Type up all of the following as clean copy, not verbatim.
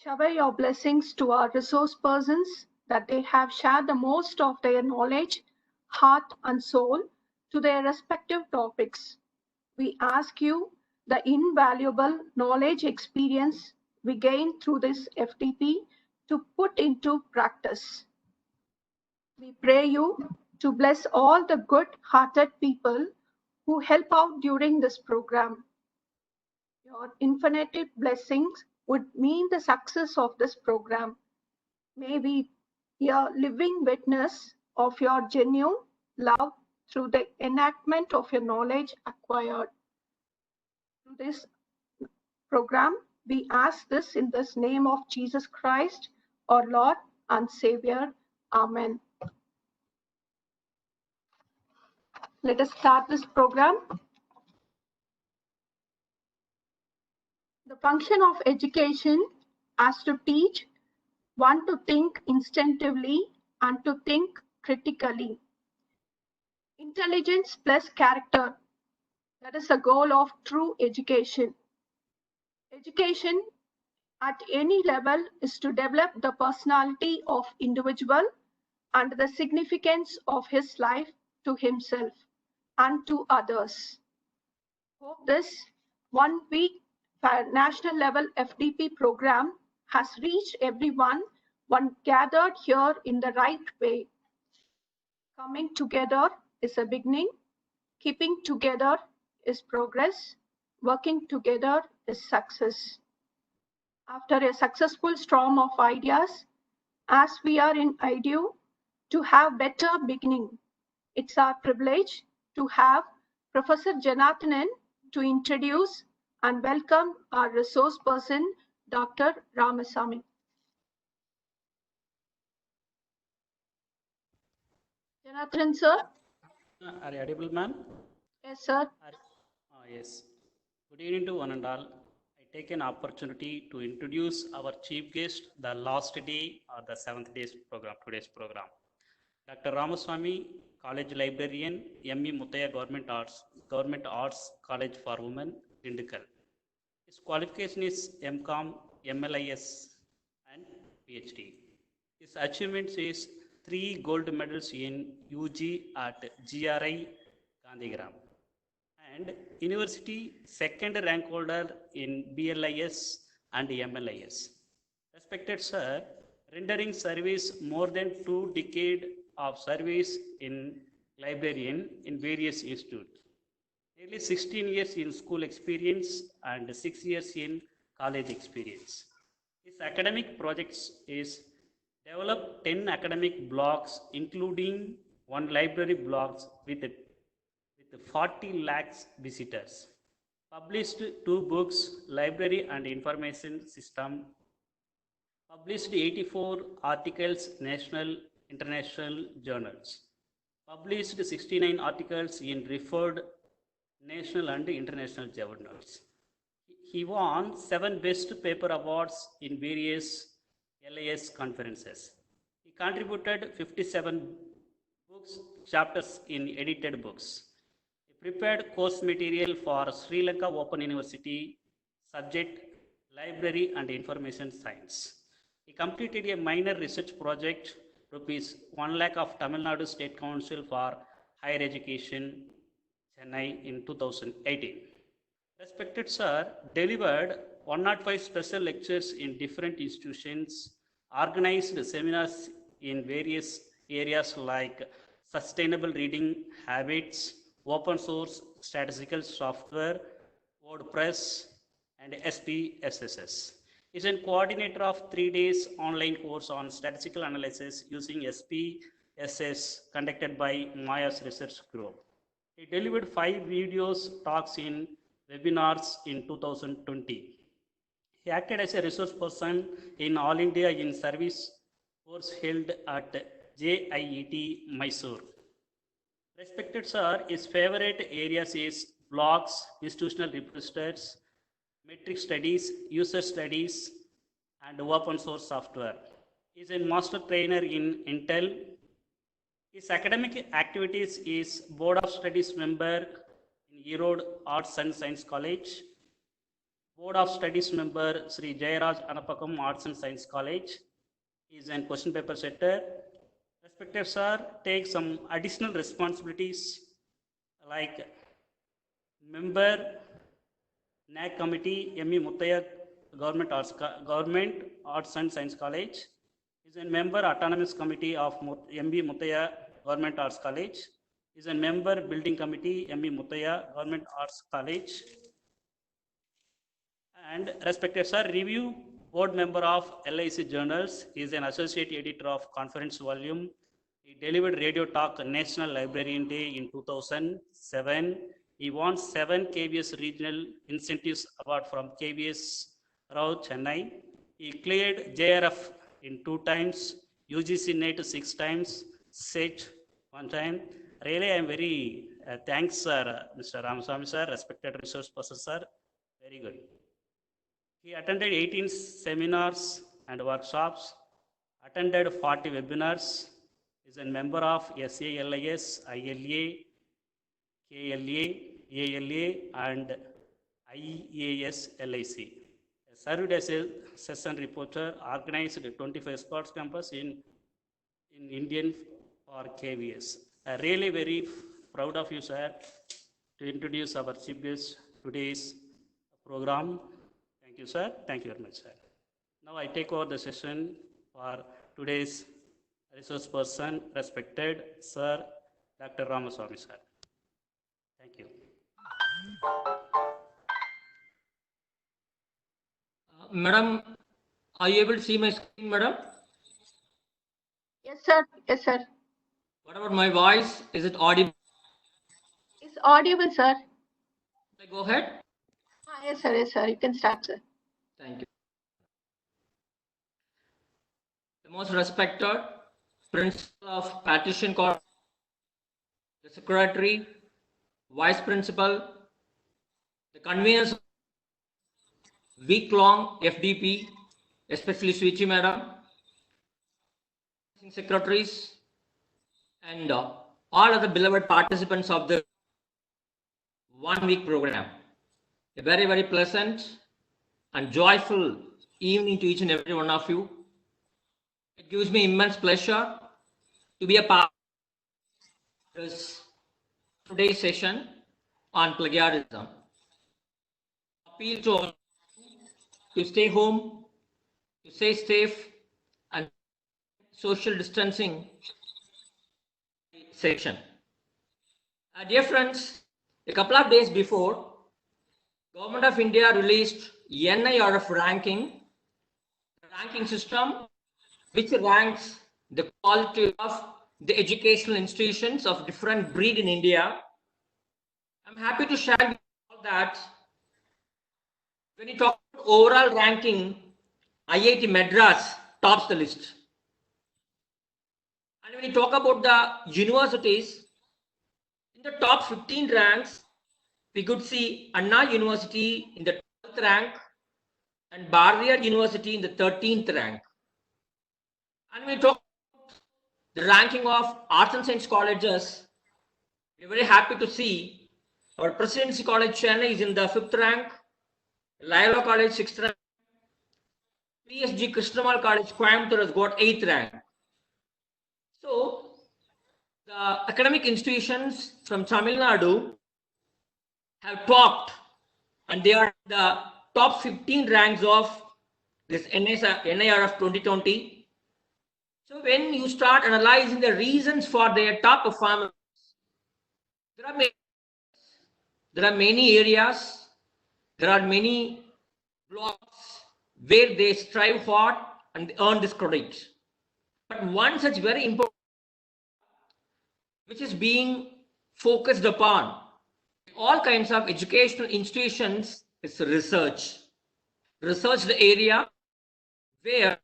Shower your blessings to our resource persons that they have shared the most of their knowledge, heart, and soul to their respective topics. We ask you the invaluable knowledge experience we gain through this FTP to put into practice. We pray you to bless all the good-hearted people who help out during this program. Your infinite blessings would mean the success of this program. May we be a living witness of your genuine love through the enactment of your knowledge acquired. Through this program, we ask this in the name of Jesus Christ, our Lord and Savior. Amen. Let us start this program. The function of education is to teach one to think instinctively and to think critically. Intelligence plus character. That is the goal of true education. Education at any level is to develop the personality of individual and the significance of his life to himself and to others. Hope this 1 week national level FDP program has reached everyone one gathered here in the right way. Coming together is a beginning. Keeping together is progress. Working together is success. After a successful storm of ideas, as we are in IDU, to have better beginning, it's our privilege to have Professor Janathanan to introduce and welcome our resource person, Dr. Ramasamy. Janathanan, sir? Are you audible, ma'am? Yes, sir. Yes. Good evening to one and all. I take an opportunity to introduce our chief guest, the last day or the seventh day's program, today's program. Dr. Ramaswamy, College Librarian, M.E. Muthaya Government Arts College for Women, Dindigul. His qualification is MCOM, MLIS, and PhD. His achievements is 3 gold medals in UG at GRI Gandhigram and University second rank holder in BLIS and MLIS. Respected sir, rendering service more than 2 decades of service in librarian in various institutes. Nearly 16 years in school experience and 6 years in college experience. His academic projects is develop 10 academic blogs, including 1 library blogs with 40 lakhs visitors. Published 2 books, Library and Information System. Published 84 articles, national, international journals. Published 69 articles in referred national and international journals. He won 7 Best Paper Awards in various LIS conferences. He contributed 57 books, chapters in edited books. He prepared course material for Sri Lanka Open University, subject Library and Information Science. He completed a minor research project, rupees 1 lakh of Tamil Nadu State Council for Higher Education, Chennai in 2018. Respected sir, delivered 105 special lectures in different institutions, organized seminars in various areas like sustainable reading habits, open source statistical software, WordPress, and SPSS. Is a coordinator of 3 days online course on statistical analysis using SPSS conducted by Maya's research group. He delivered 5 videos talks in webinars in 2020. He acted as a resource person in All India in Service course held at JIET Mysore. Respected sir, his favorite areas is blogs, institutional repositories, metric studies, user studies, and open source software. He is a master trainer in Intel. His academic activities is Board of Studies member in Erode Arts and Science College, Board of Studies member Sri Jayaraj Anapakam, Arts and Science College. He is an question paper setter. Respected sir, take some additional responsibilities like member NAC committee, M.E. Muttaya Government Arts and Science College. He is a member autonomous committee of M.B. Muttaya Government Arts College. He is a member building committee, M.E. Muttaya Government Arts College. And respected sir, review board member of LIC Journals. He is an associate editor of Conference Volume. He delivered Radio Talk National Librarian Day in 2007. He won 7 KBS Regional Incentives Award from KBS Rao, Chennai. He cleared JRF in 2 times, UGC NET 6 times, SET 1 time. Really, I am very thanks, sir, Mr. Ramaswamy, sir, respected resource person, sir. Very good. He attended 18 seminars and workshops, attended 40 webinars, is a member of SALIS, ILA, KLA, ALA, and IAS LIC. Served as a session reporter, organized 25 sports campus in Indian for KVS. I'm really very proud of you, sir, to introduce our chief guest today's program. Thank you, sir. Thank you very much, sir. Now I take over the session for today's resource person, respected Sir Dr. Ramaswamy, sir. Thank you. Madam, are you able to see my screen, madam? Yes, sir. Yes, sir. What about my voice? Is it audible? It's audible, sir. Can I go ahead? Yes, sir. Yes, sir. You can start, sir. Thank you. The most respected principal of Patrician College, the secretary, vice principal, the conveners of week-long FDP, especially Swichi madam, secretaries, and all other beloved participants of the 1 week program. A very, very pleasant and joyful evening to each and every one of you. It gives me immense pleasure to be a part of this today's session on plagiarism. Appeal to all to stay home, to stay safe, and social distancing section. Dear friends, a couple of days before, Government of India released NIRF ranking system, which ranks the quality of the educational institutions of different breed in India. I'm happy to share with you all that when you talk about overall ranking, IIT Madras tops the list. And when you talk about the universities, in the top 15 ranks, we could see Anna University in the 12th rank and Bharatiya University in the 13th rank. And when we talk about the ranking of arts and science colleges, we're very happy to see our Presidency College Chennai is in the 5th rank, Loyola College 6th rank, PSG Krishnamal College Coimbatore has got 8th rank. So the academic institutions from Tamil Nadu have topped, and they are the top 15 ranks of this NIRF 2020. So when you start analyzing the reasons for their top performance, there are many areas, there are many blocks where they strive hard and earn this credit. But one such very important, which is being focused upon all kinds of educational institutions, is research. Research the area where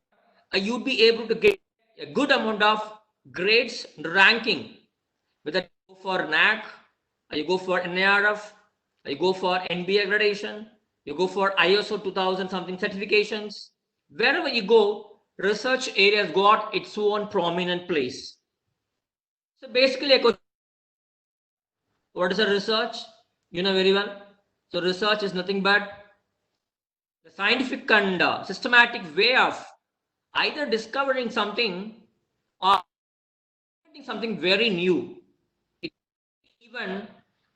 you'd be able to get a good amount of grades and ranking, whether you go for NAC, or you go for NIRF, or you go for NBA accreditation, you go for ISO 2000 something certifications. Wherever you go, research areas got its own prominent place. So basically, what is a research? You know very well. So research is nothing but scientific and systematic way of either discovering something or something very new. Even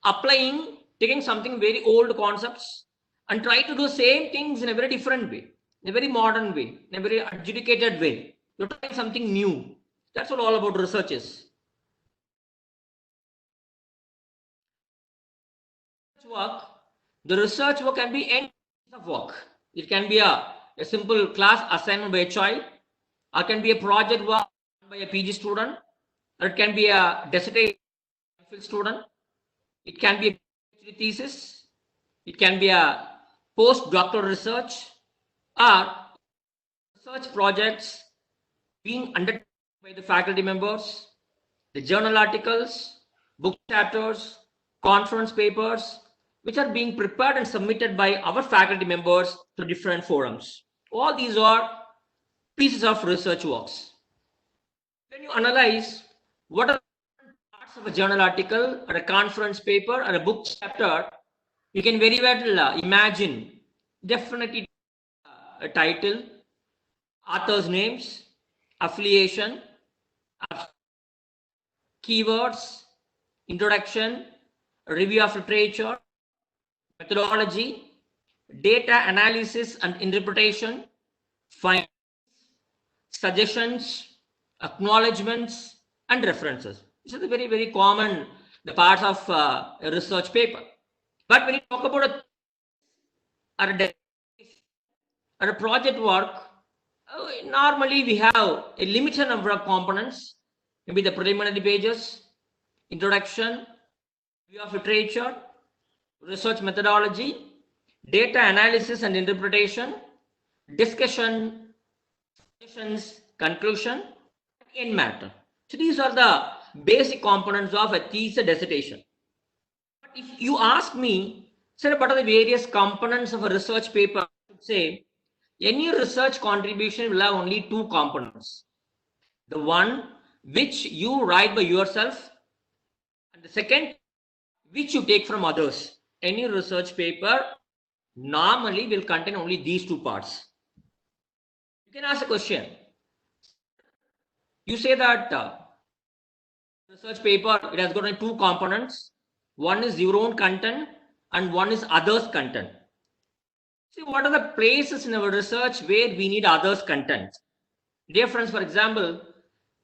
applying, taking something very old concepts and try to do same things in a very different way, in a very modern way, in a very adjudicated way. You're trying something new. That's what all about research is. Work, the research work can be any kind of work. It can be a simple class assignment by a child, or can be a project work by a PG student, or it can be a dissertation student. It can be a thesis. It can be a postdoctoral research, or research projects being undertaken by the faculty members, the journal articles, book chapters, conference papers, which are being prepared and submitted by our faculty members to different forums. All these are pieces of research works. When you analyze what are parts of a journal article or a conference paper or a book chapter, you can very well imagine definitely a title, author's names, affiliation, keywords, introduction, review of literature, methodology, data analysis and interpretation, findings, suggestions, acknowledgements, and references. This is a very, very common the parts of a research paper. But when you talk about a project work, normally we have a limited number of components, maybe the preliminary pages, introduction, review of literature, research methodology, data analysis and interpretation, discussion, suggestions, conclusion, end matter. So these are the basic components of a thesis dissertation. But if you ask me, sir, what are the various components of a research paper? I would say any research contribution will have only two components. The one which you write by yourself, and the second which you take from others. Any research paper normally will contain only these two parts. You can ask a question. You say that research paper, it has got two components. One is your own content and one is others' content. See, what are the places in our research where we need others' content? Dear friends, for example,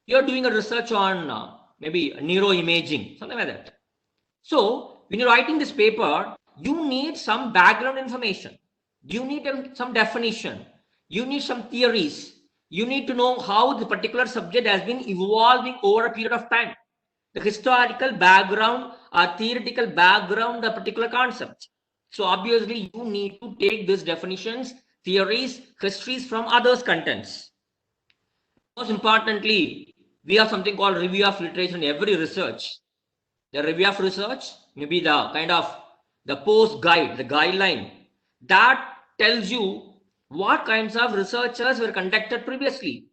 you're doing a research on maybe neuroimaging, something like that. So when you're writing this paper, you need some background information. You need some definition. You need some theories. You need to know how the particular subject has been evolving over a period of time. The historical background or theoretical background of a particular concept. So obviously you need to take these definitions, theories, histories from others' contents. Most importantly, we have something called review of literature in every research. The review of research may be the kind of the post guide, the guideline that tells you what kinds of researchers were conducted previously.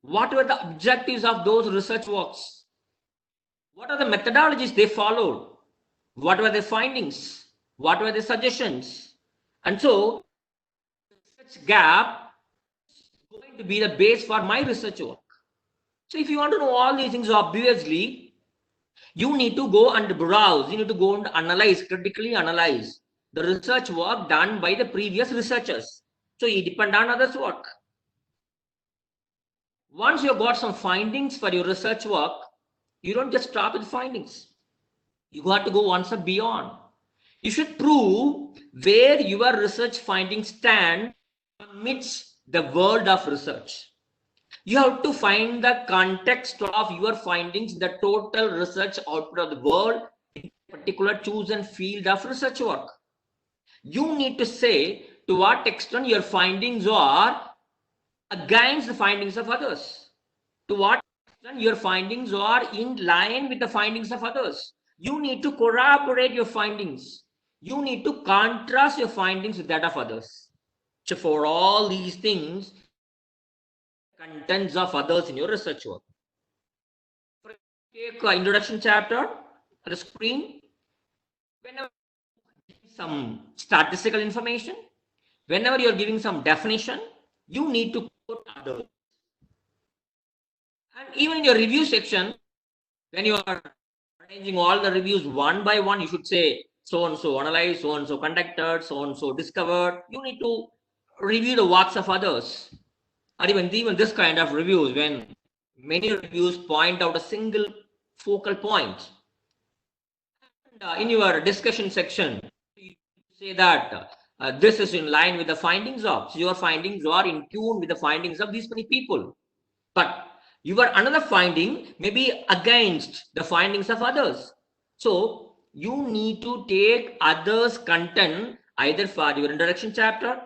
What were the objectives of those research works? What are the methodologies they followed? What were their findings? What were their suggestions? And so, research gap is going to be the base for my research work. So if you want to know all these things, obviously, you need to go and browse. You need to go and analyze, critically analyze the research work done by the previous researchers. So you depend on others' work. Once you've got some findings for your research work, you don't just stop with findings. You got to go one step beyond. You should prove where your research findings stand amidst the world of research. You have to find the context of your findings, the total research output of the world in a particular chosen field of research work. You need to say to what extent your findings are against the findings of others. To what extent your findings are in line with the findings of others. You need to corroborate your findings. You need to contrast your findings with that of others. So for all these things, contents of others in your research work. Take introduction chapter on the screen. Whenever some statistical information, whenever you're giving some definition, you need to quote others. And even in your review section, when you are arranging all the reviews one by one, you should say so and so analyzed, so and so conducted, so and so discovered. You need to review the works of others. Or even this kind of reviews, when many reviews point out a single focal point. And, in your discussion section, you say that this is in line with the findings of, so your findings are in tune with the findings of these many people. But your another finding may be against the findings of others. So you need to take others' content either for your introduction chapter,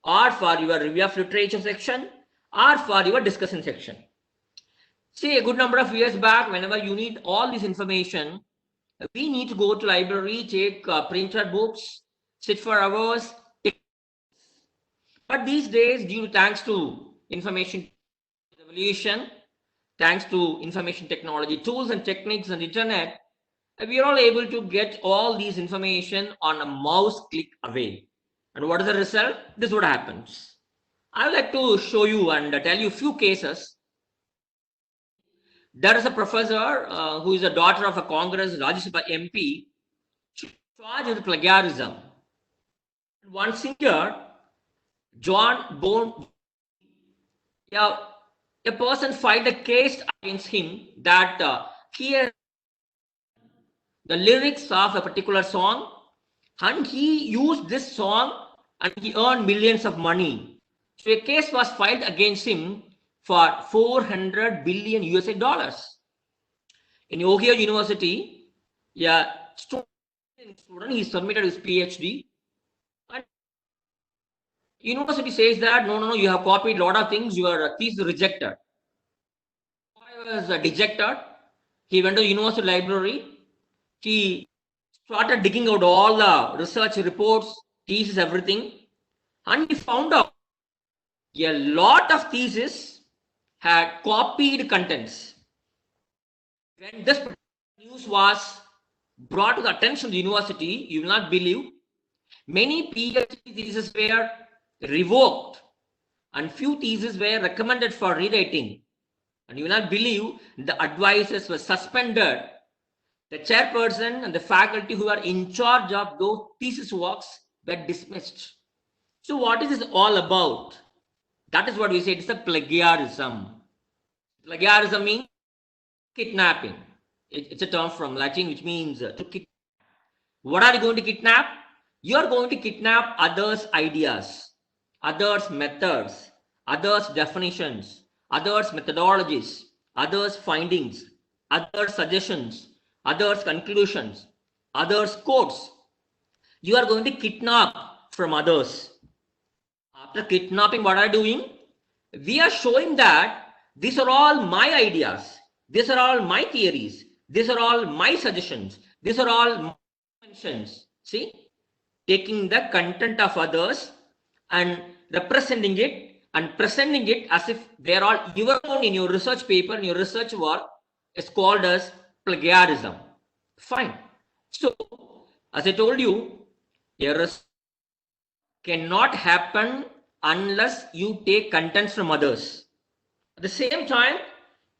or for your review of literature section, or for your discussion section. See, a good number of years back, whenever you need all this information, we need to go to library, take printed books, sit for hours. But these days, thanks to information revolution, thanks to information technology tools and techniques and internet, we are all able to get all these information on a mouse click away. And what is the result? This is what happens. I would like to show you and tell you a few cases. There is a professor who is a daughter of a Congress Rajya Sabha MP, charged with plagiarism. One singer, John Bone, a person filed a case against him that he has the lyrics of a particular song, and he used this song and he earned millions of money. So a case was filed against him for 400 billion USA dollars. In Ohio University, student, he submitted his PhD. And university says that no, you have copied a lot of things, your thesis rejected. He was dejected. He went to the university library. He started digging out all the research reports, thesis, everything, and he found out a lot of theses had copied contents. When this news was brought to the attention of the university, you will not believe, many PhD theses were revoked and few theses were recommended for rewriting. And you will not believe, the advisors were suspended. The chairperson and the faculty who are in charge of those thesis works were dismissed. So what is this all about? That is what we say, it's a plagiarism. Plagiarism means kidnapping. It's a term from Latin which means to kidnap. What are you going to kidnap? You are going to kidnap others' ideas, others' methods, others' definitions, others' methodologies, others' findings, others' suggestions, others' conclusions, others' quotes. You are going to kidnap from others. After kidnapping, what are you doing? We are showing that these are all my ideas. These are all my theories. These are all my suggestions. These are all my inventions. See? Taking the content of others and representing it and presenting it as if they are all your own in your research paper, in your research work, is called as plagiarism. Fine. So, as I told you, errors cannot happen unless you take contents from others. At the same time,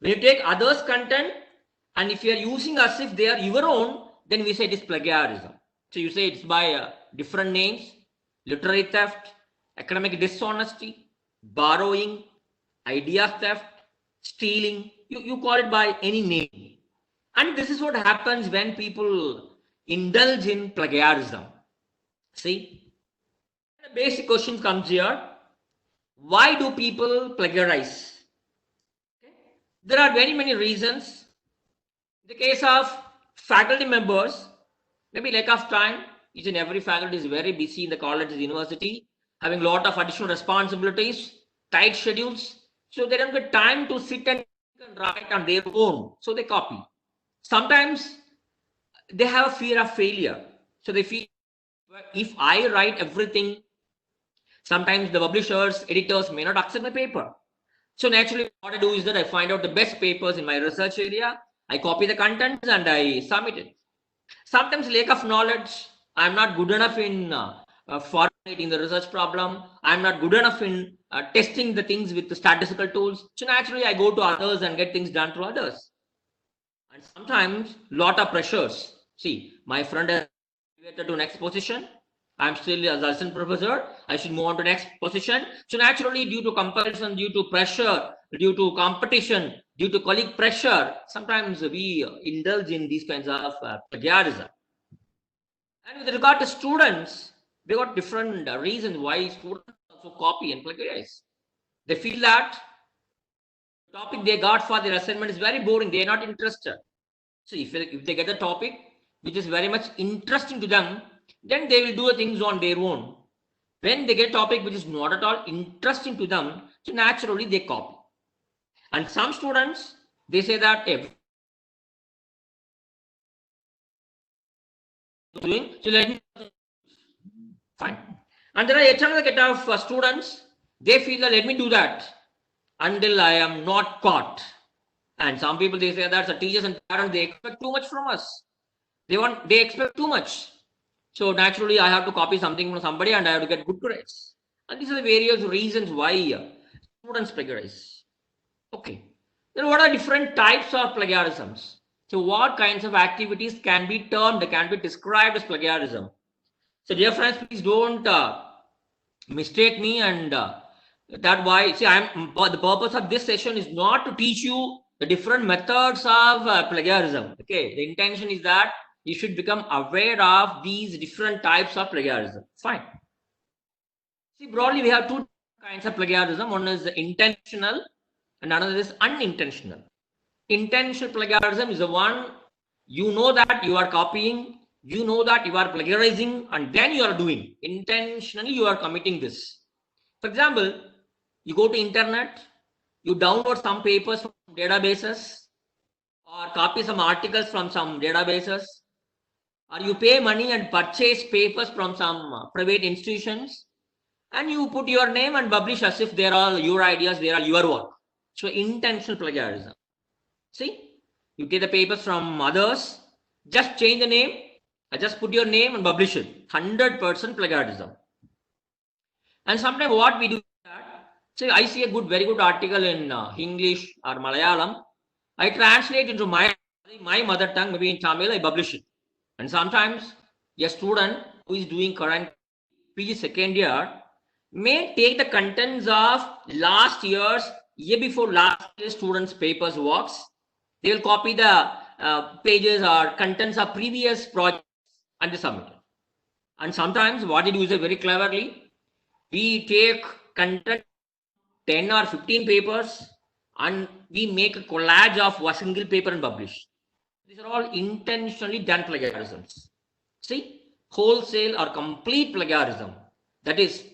when you take others' content, and if you are using as if they are your own, then we say it is plagiarism. So you say it's by different names: literary theft, academic dishonesty, borrowing, idea theft, stealing. You call it by any name. And this is what happens when people indulge in plagiarism. See, the basic question comes here. Why do people plagiarize? Okay. There are very many reasons. In the case of faculty members, maybe lack of time. Each and every faculty is very busy in the college, the university, having a lot of additional responsibilities, tight schedules. So they don't get time to sit and write on their own. So they copy. Sometimes they have a fear of failure. So they feel, if I write everything, sometimes the publishers, editors may not accept my paper. So naturally, what I do is that I find out the best papers in my research area, I copy the contents and I submit it. Sometimes lack of knowledge, I'm not good enough in foreign in the research problem. I'm not good enough in testing the things with the statistical tools. So naturally, I go to others and get things done through others. And sometimes lot of pressures. See, my friend has elevated to next position. I'm still as assistant professor. I should move on to next position. So naturally, due to comparison, due to pressure, due to competition, due to colleague pressure, sometimes we indulge in these kinds of plagiarism. And with regard to students, they got different reasons why students also copy and plagiarize. They feel that the topic they got for their assignment is very boring. They are not interested. So if they get a topic which is very much interesting to them, then they will do things on their own. When they get a topic which is not at all interesting to them, so naturally they copy. And some students, they say that doing, so let me fine. And there are another set of students, they feel that let me do that until I am not caught. And some people, they say that the teachers and parents, they expect too much from us. They expect too much. So naturally, I have to copy something from somebody and I have to get good grades. And these are the various reasons why students plagiarize. Okay. Then what are different types of plagiarisms? So what kinds of activities can be described as plagiarism? So dear friends, please don't mistake me, and that why, see, the purpose of this session is not to teach you the different methods of plagiarism. Okay, the intention is that you should become aware of these different types of plagiarism. Fine. See, broadly, we have two kinds of plagiarism. One is intentional and another is unintentional. Intentional plagiarism is the one you know that you are copying, you know that you are plagiarizing, and then you are doing. Intentionally, you are committing this. For example, you go to internet, you download some papers from databases or copy some articles from some databases, or you pay money and purchase papers from some private institutions, and you put your name and publish as if they're all your ideas, they are your work. So intentional plagiarism. See, you get the papers from others, just change the name, just put your name and publish it. 100% plagiarism. And sometimes what we do is that, say I see a very good article in English or Malayalam, I translate into my mother tongue, maybe in Tamil, I publish it. And sometimes a student who is doing current PG second year may take the contents of last year's, year before last year's students' papers works. They will copy the pages or contents of previous projects and they submit it. And sometimes what they do is very cleverly, we take content 10 or 15 papers and we make a collage of a single paper and publish. These are all intentionally done plagiarisms. See, wholesale or complete plagiarism. That is,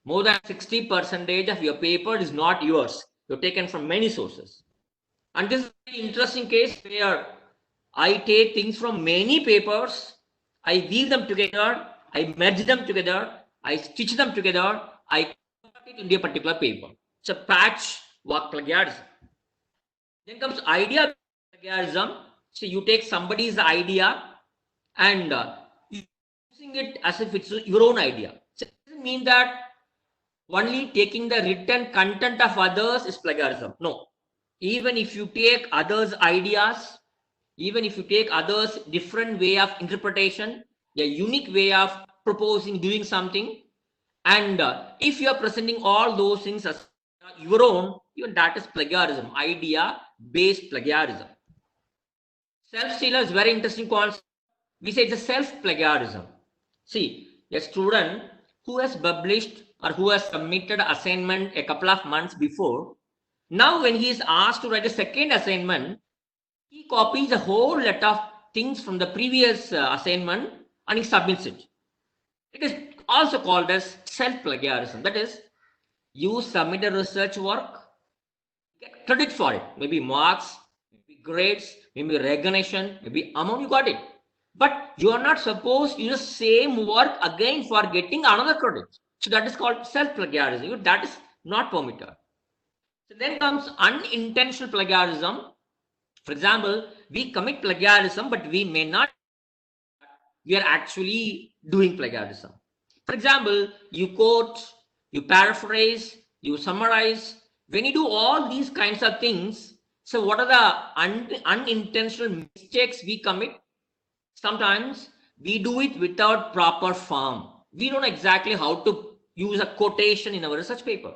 more than 60% of your paper is not yours. You're taken from many sources. And this is an interesting case where I take things from many papers, I weave them together, I merge them together, I stitch them together, I convert it into a particular paper. It's a patchwork plagiarism. Then comes idea plagiarism. So you take somebody's idea and using it as if it's your own idea. So it doesn't mean that only taking the written content of others is plagiarism. No. Even if you take others' ideas, even if you take others' different way of interpretation, a unique way of proposing, doing something, and if you are presenting all those things as your own, even that is plagiarism, idea-based plagiarism. Self-stealer is very interesting concept. We say it's a self-plagiarism. See, a student who has published or who has submitted assignment a couple of months before, now when he is asked to write a second assignment, he copies a whole lot of things from the previous assignment and he submits it. It is also called as self-plagiarism. That is, you submit a research work, get credit for it, maybe marks, maybe grades, maybe recognition, maybe amount, you got it. But you are not supposed to use the same work again for getting another credit. So that is called self-plagiarism. That is not permitted. So then comes unintentional plagiarism. For example, we commit plagiarism, but we may not, we are actually doing plagiarism. For example, you quote, you paraphrase, you summarize. When you do all these kinds of things, so what are the unintentional mistakes we commit? Sometimes we do it without proper form. We don't know exactly how to use a quotation in our research paper.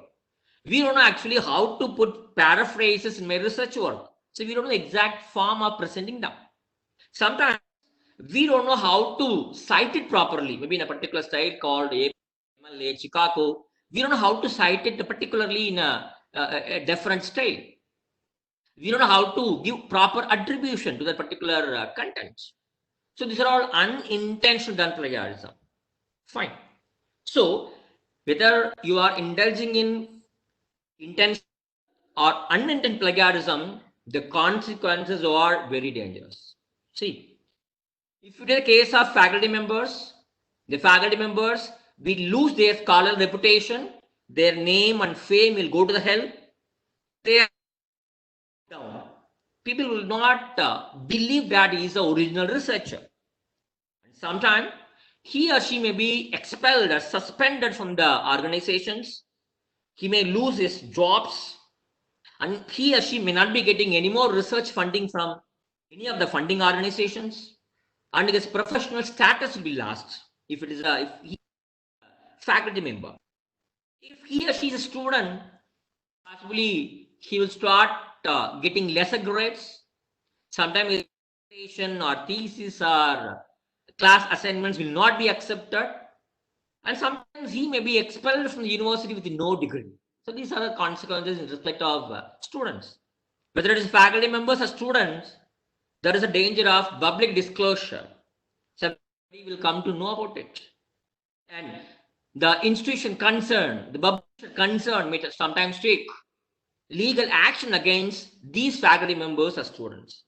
We don't know actually how to put paraphrases in my research work. So we don't know the exact form of presenting them. Sometimes we don't know how to cite it properly. Maybe in a particular style called MLA, Chicago. We don't know how to cite it particularly in a different style. We don't know how to give proper attribution to that particular content. So these are all unintentional gun plagiarism. Fine. So whether you are indulging in intentional or unintended plagiarism, the consequences are very dangerous. See, if you take the case of faculty members, the faculty members will lose their scholarly reputation, their name and fame will go to the hell. They are down. People will not believe that he is the original researcher. Sometimes he or she may be expelled or suspended from the organizations. He may lose his jobs, and he or she may not be getting any more research funding from any of the funding organizations, and his professional status will be lost if he is a faculty member. If he or she is a student, possibly he will start getting lesser grades. Sometimes his presentation or thesis or class assignments will not be accepted, and sometimes he may be expelled from the university with no degree. So these are the consequences in respect of students. Whether it is faculty members or students, there is a danger of public disclosure. Somebody will come to know about it, and the institution concerned, the publisher concerned, may sometimes take legal action against these faculty members or students.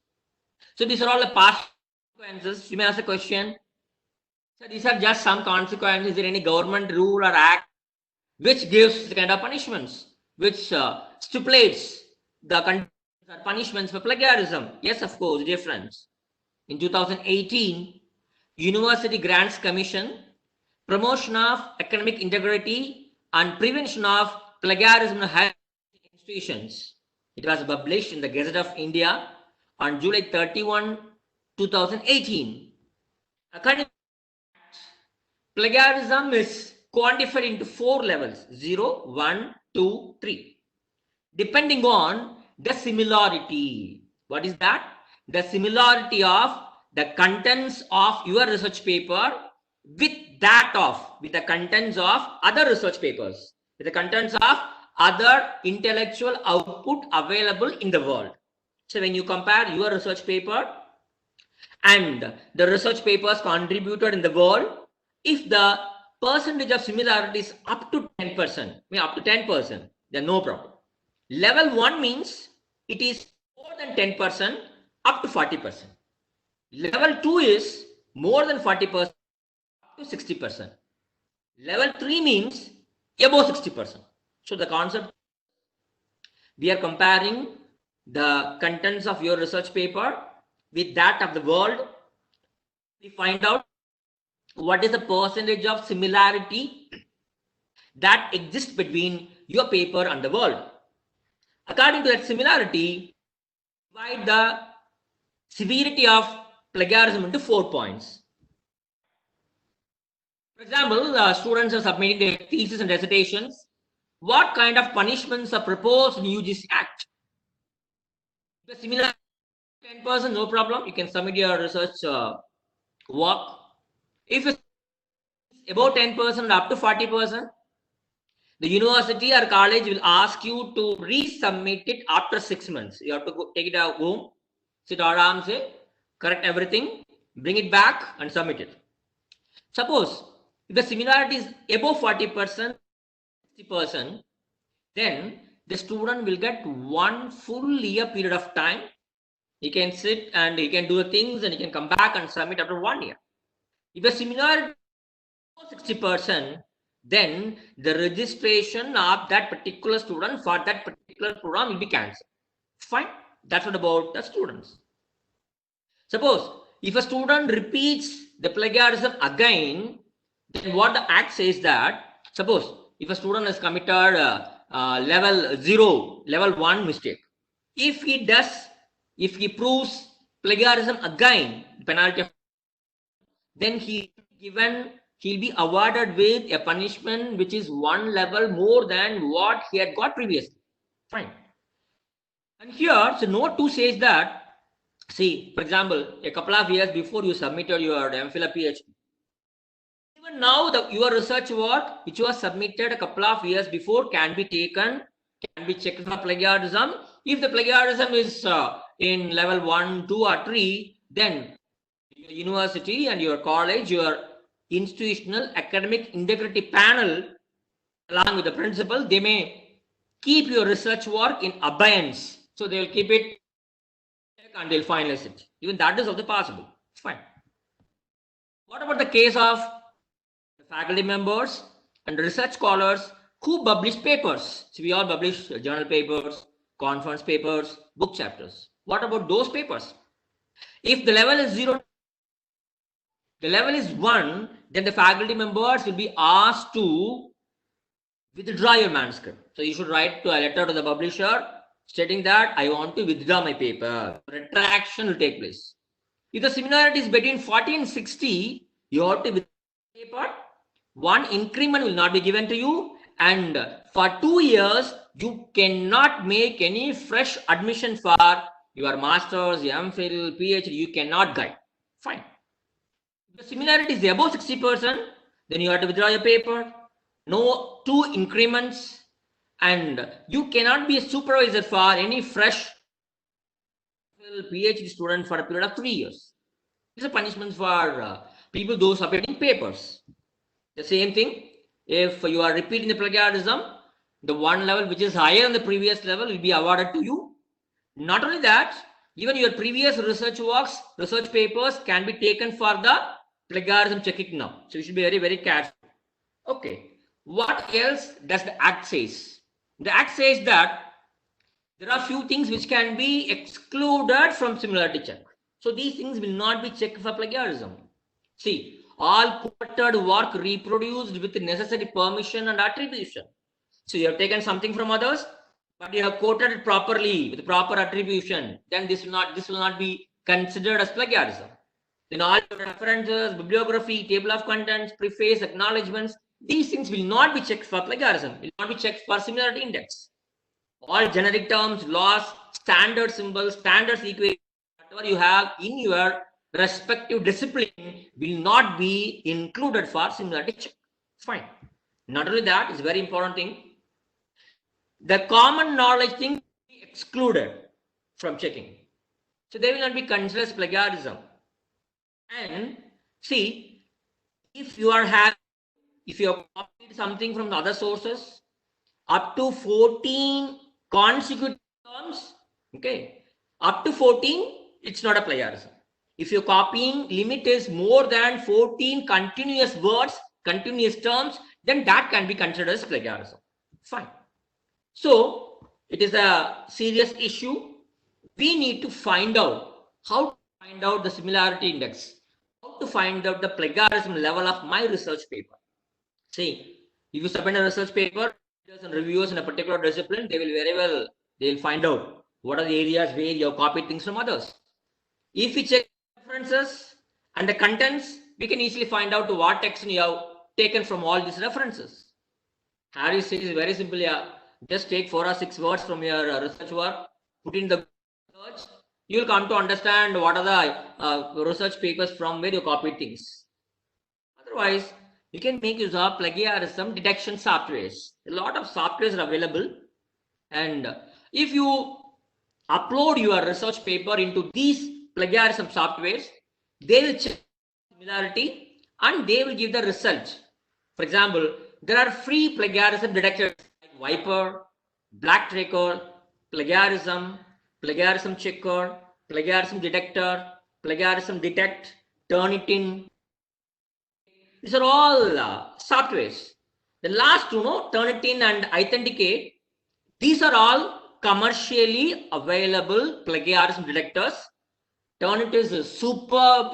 So these are all the past consequences. You may ask a question. So these are just some consequences. Is there any government rule or act which gives the kind of punishments, which stipulates the punishments for plagiarism? Yes, of course, difference. In 2018, University Grants Commission, Promotion of Academic Integrity and Prevention of Plagiarism in Higher Institutions. It was published in the Gazette of India on July 31, 2018. According to plagiarism is quantified into 4 levels: 0, 1, 2, 3, depending on the similarity. What is that? The similarity of the contents of your research paper with the contents of other research papers, with the contents of other intellectual output available in the world. So when you compare your research paper and the research papers contributed in the world, if the percentage of similarity is up to 10%, then no problem. Level 1 means it is more than 10%, up to 40%. Level 2 is more than 40%, up to 60%. Level 3 means above 60%. So the concept, we are comparing the contents of your research paper with that of the world. We find out what is the percentage of similarity that exists between your paper and the world. According to that similarity, divide the severity of plagiarism into 4 points. For example, students are submitting their thesis and dissertations. What kind of punishments are proposed in UGC Act? The similar 10%, no problem. You can submit your research work. If it's about 10% up to 40%, the university or college will ask you to resubmit it after 6 months. You have to go, take it out home, sit around, say, correct everything, bring it back and submit it. Suppose if the similarity is above 40%, 60%, then the student will get 1 full year period of time. He can sit and he can do the things and he can come back and submit after 1 year. If the similarity is 60%, then the registration of that particular student for that particular program will be cancelled. Fine. That's what about the students. Suppose if a student repeats the plagiarism again, then what the act says that, suppose if a student has committed level 0, level 1 mistake, if he proves plagiarism again, penalty of, then he'll be awarded with a punishment which is one level more than what he had got previously. Fine. And here, so note 2 says that, see, for example, a couple of years before you submitted your MPhil or PhD, even now your research work which was submitted a couple of years before can be taken, can be checked for plagiarism. If the plagiarism is in level 1, 2 or 3, then your university and your college, your institutional academic integrity panel along with the principal, they may keep your research work in abeyance. So they will keep it and they'll finalize it. Even that is also possible. It's fine. What about the case of the faculty members and research scholars who publish papers? So we all publish journal papers, conference papers, book chapters. What about those papers? If the level is 0, the level is 1, then the faculty members will be asked to withdraw your manuscript. So you should write a letter to the publisher stating that I want to withdraw my paper. Retraction will take place. If the similarity is between 40 and 60, you have to withdraw the paper. One increment will not be given to you, and for 2 years you cannot make any fresh admission for your masters, your MPhil, PhD. You cannot guide. Fine. If the similarity is above 60%, then you have to withdraw your paper. No 2 increments, and you cannot be a supervisor for any fresh PhD student for a period of 3 years. These are punishments for people those submitting papers. The same thing, if you are repeating the plagiarism, the one level which is higher than the previous level will be awarded to you. Not only that, even your previous research works, research papers can be taken for the plagiarism checking now. So you should be very, very careful. Okay. What else does the act says? The act says that there are few things which can be excluded from similarity check. So these things will not be checked for plagiarism. See, all quoted work reproduced with necessary permission and attribution. So you have taken something from others, but you have quoted it properly with proper attribution. Then this will not be considered as plagiarism. Then all references, bibliography, table of contents, preface, acknowledgements, these things will not be checked for plagiarism, will not be checked for similarity index. All generic terms, laws, standard symbols, standard equations, whatever you have in your respective discipline will not be included for similarity check. Fine. Not only that, it's a very important thing. The common knowledge thing will be excluded from checking. So they will not be considered as plagiarism. And see, if you have copied something from the other sources up to 14 consecutive terms, okay, up to 14, it's not a plagiarism. If your copying limit is more than 14 continuous words, continuous terms, then that can be considered as plagiarism. Fine. So it is a serious issue. We need to find out how to find out the similarity index, how to find out the plagiarism level of my research paper. See, if you submit a research paper, and reviewers in a particular discipline, they'll find out what are the areas where you have copied things from others. If we check references and the contents, we can easily find out what text you have taken from all these references. Harry says very simply, just take 4 or 6 words from your research work, put in the search, you will come to understand what are the research papers from where you copied things. Otherwise, you can make use of plagiarism detection softwares. A lot of softwares are available, and if you upload your research paper into these plagiarism softwares, they will check similarity and they will give the result. For example, there are free plagiarism detectors like Viper, Black Tracker, Plagiarism, Plagiarism Checker, Plagiarism Detector, Plagiarism Detect, Turnitin. These are all softwares. The last two, Turnitin and Authenticate, these are all commercially available plagiarism detectors. Turnitin is a superb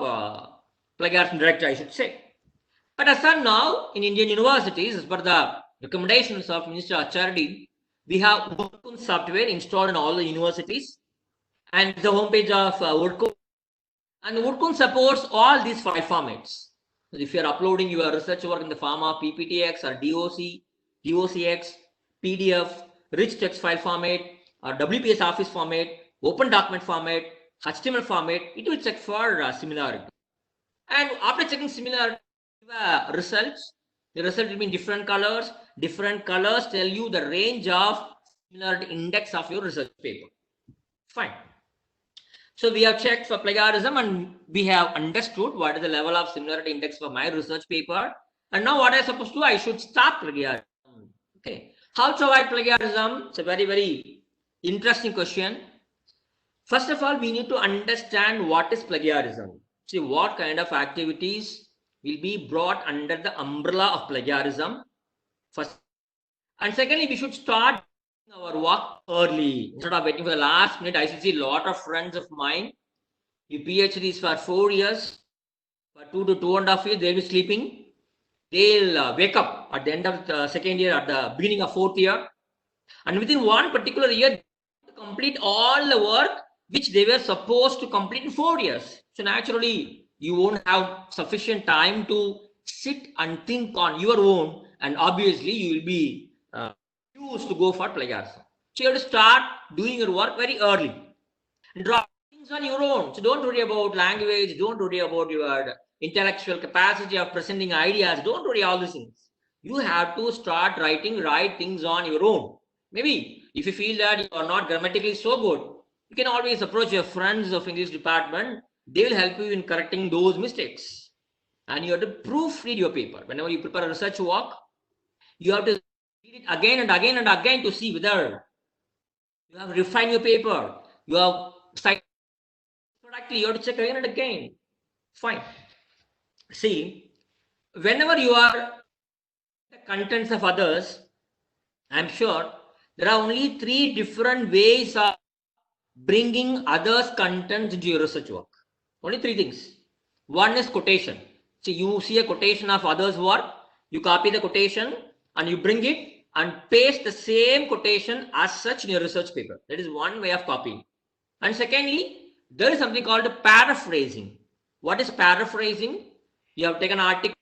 plagiarism detector, I should say. But as of now, in Indian universities, as per the recommendations of Minister HRD, we have Wordcoon software installed in all the universities, and the homepage of Wordcoon. And Wordcoon supports all these file formats. So if you are uploading your research work in the form of PPTX or DOC, DOCX, PDF, rich text file format, or WPS Office format, open document format, HTML format, it will check for similarity. And after checking similarity, results, the result will be in different colors. Different colors tell you the range of similarity index of your research paper. Fine. So we have checked for plagiarism and we have understood what is the level of similarity index for my research paper. And now what I supposed to do? I should stop plagiarism. Okay. How to avoid plagiarism? It's a very, very interesting question. First of all, we need to understand what is plagiarism. See what kind of activities will be brought under the umbrella of plagiarism. First, and secondly, we should start our work early instead of waiting for the last minute. I see a lot of friends of mine, the PhDs for 4 years, for 2 to 2.5 years, they'll be sleeping. They'll wake up at the end of the second year, at the beginning of 4th year, and within one particular year, they complete all the work which they were supposed to complete in 4 years. So naturally, you won't have sufficient time to sit and think on your own, and obviously you will be used to go for plagiarism. So you have to start doing your work very early and draw things on your own. So don't worry about language, don't worry about your intellectual capacity of presenting ideas, don't worry all these things. You have to start write things on your own. Maybe if you feel that you are not grammatically so good, you can always approach your friends of English department. They will help you in correcting those mistakes. And you have to proofread your paper. Whenever you prepare a research work, you have to read it again and again and again to see whether you have refined your paper, you have cited correctly, you have to check again and again. Fine. See, whenever you are the contents of others, I'm sure there are only 3 different ways of bringing others' contents into your research work. Only 3 things. One is quotation. See, you see a quotation of others' work, you copy the quotation and you bring it and paste the same quotation as such in your research paper. That is one way of copying. And secondly, there is something called paraphrasing. What is paraphrasing? You have taken an article,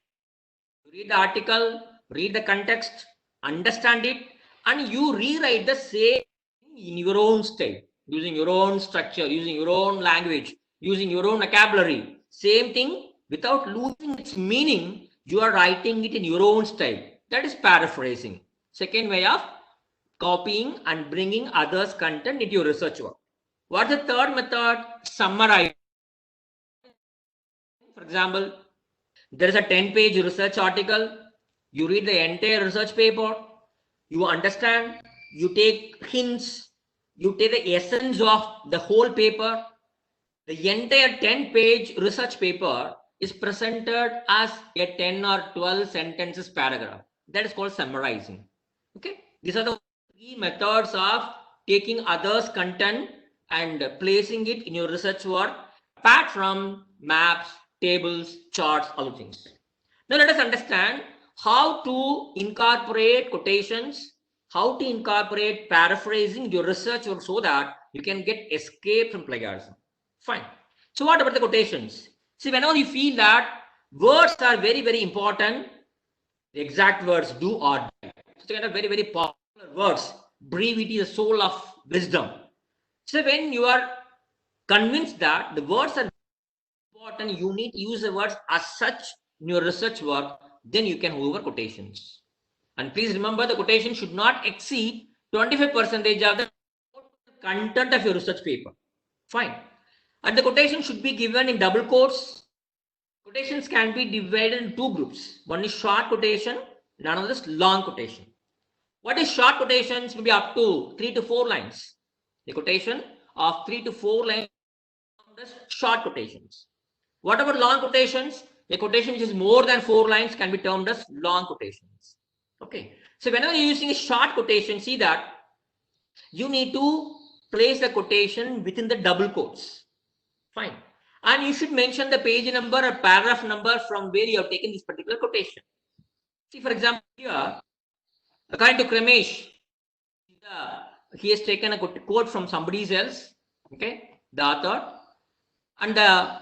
read the article, read the context, understand it, and you rewrite the same in your own style, using your own structure, using your own language, using your own vocabulary. Same thing, without losing its meaning, you are writing it in your own style. That is paraphrasing. Second way of copying and bringing others' content into your research work. What's the third method? Summarize. For example, there is a 10-page research article. You read the entire research paper. You understand. You take hints. You take the essence of the whole paper. The entire 10-page research paper is presented as a 10 or 12 sentences paragraph. That is called summarizing. Okay. These are the 3 methods of taking others' content and placing it in your research work, apart from maps, tables, charts, other things. Now let us understand how to incorporate quotations, how to incorporate paraphrasing in your research work so that you can get escape from plagiarism. Fine. So what about the quotations? See, whenever you feel that words are very, very important, the exact words do or die. So kind of very, very popular words. Brevity is the soul of wisdom. So when you are convinced that the words are important, you need to use the words as such in your research work, then you can over quotations. And please remember, the quotation should not exceed 25% of the content of your research paper. Fine. And the quotation should be given in double quotes. Quotations can be divided in 2 groups. One is short quotation, and another is long quotation. What is short quotations? Will be up to 3 to 4 lines. The quotation of 3 to 4 lines is short quotations. What about long quotations? A quotation which is more than 4 lines can be termed as long quotations. Okay. So whenever you're using a short quotation, see that you need to place the quotation within the double quotes. Fine. And you should mention the page number or paragraph number from where you have taken this particular quotation. See, for example, here, according to Kremesh, he has taken a quote from somebody else, okay, the author, and the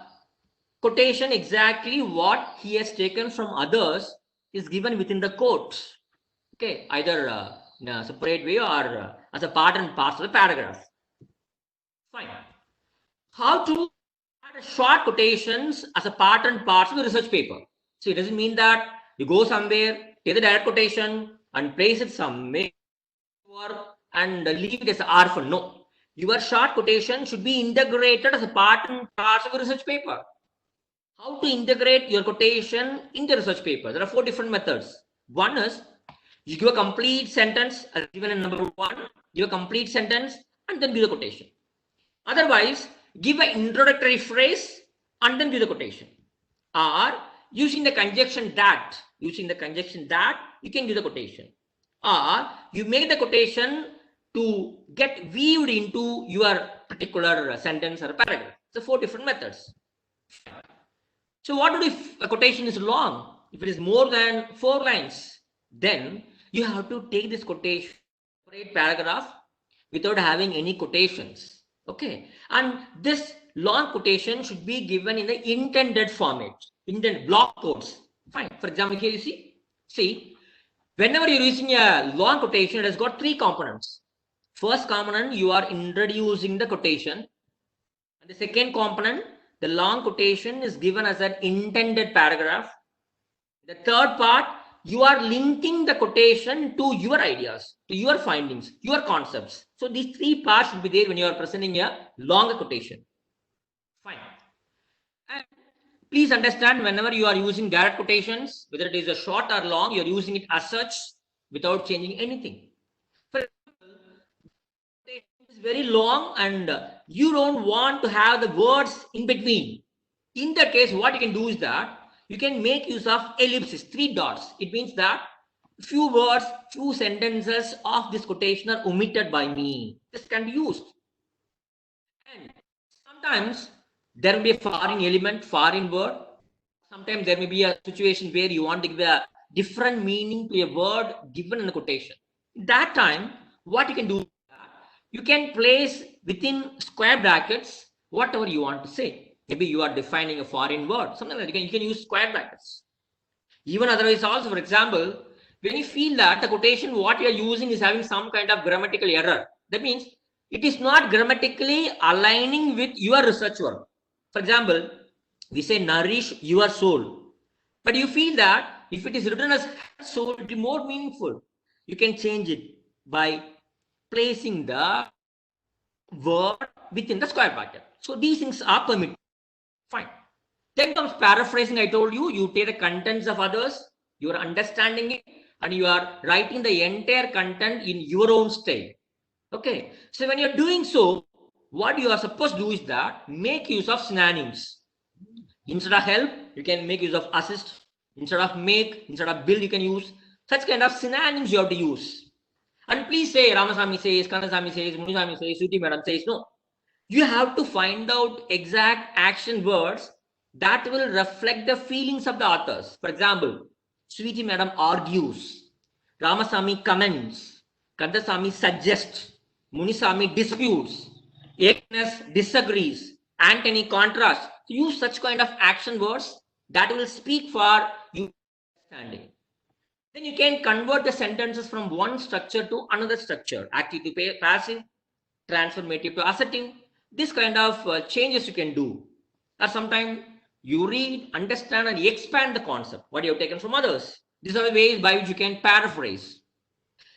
quotation exactly what he has taken from others is given within the quote, okay, either in a separate way or as a part and parcel of the paragraph. Fine. How to add short quotations as a part and parcel of the research paper? So it doesn't mean that you go somewhere, take the direct quotation and place it somewhere and leave it as an orphan. No. Your short quotation should be integrated as a part and parcel of a research paper. How to integrate your quotation in the research paper? There are 4 different methods. One is you give a complete sentence as given in number 1, give a complete sentence and then give the quotation. Otherwise, give an introductory phrase and then give the quotation. Or using the conjunction that, you can give the quotation. Or you make the quotation to get weaved into your particular sentence or paragraph. So 4 different methods. So what to do if a quotation is long? If it is more than 4 lines, then you have to take this quotation, separate paragraph without having any quotations. Okay, and this long quotation should be given in the intended format, intended block quotes. Fine. For example, here you see, whenever you're using a long quotation, it has got 3 components. First component, you are introducing the quotation. And the second component, the long quotation is given as an intended paragraph. The third part, you are linking the quotation to your ideas, to your findings, your concepts. So these 3 parts should be there when you are presenting a longer quotation. Fine. And please understand, whenever you are using direct quotations, whether it is a short or long, you are using it as such without changing anything. For example, it is very long and you don't want to have the words in between. In that case, what you can do is that you can make use of ellipses, 3 dots. It means that few words, few sentences of this quotation are omitted by me. This can be used. And sometimes there will be a foreign element, foreign word. Sometimes there may be a situation where you want to give a different meaning to a word given in the quotation. That time, what you can do is that you can place within square brackets whatever you want to say. Maybe you are defining a foreign word, something like that. You can use square brackets. Even otherwise also, for example, when you feel that the quotation what you are using is having some kind of grammatical error, that means it is not grammatically aligning with your research work. For example, we say nourish your soul, but you feel that if it is written as soul, it will be more meaningful. You can change it by placing the word within the square bracket. So these things are permitted. Fine. Then comes paraphrasing. I told you, you take the contents of others, you are understanding it, and you are writing the entire content in your own style. Okay. So when you're doing so, what you are supposed to do is that make use of synonyms. Instead of help, you can make use of assist. Instead of make, instead of build, you can use such kind of synonyms you have to use. And please say Ramasamy says, Kandasamy says, Munisamy says, Suti Madam says. No. You have to find out exact action words that will reflect the feelings of the authors. For example, Sweetie Madam argues, Ramasamy comments, Kandasamy suggests, Munisamy disputes, Agnes disagrees, Antony contrasts. Use such kind of action words that will speak for you understanding. Then you can convert the sentences from one structure to another structure, active to passive, transformative to assertive. This kind of changes you can do. Or sometimes you read, understand, and expand the concept, what you have taken from others. These are the ways by which you can paraphrase.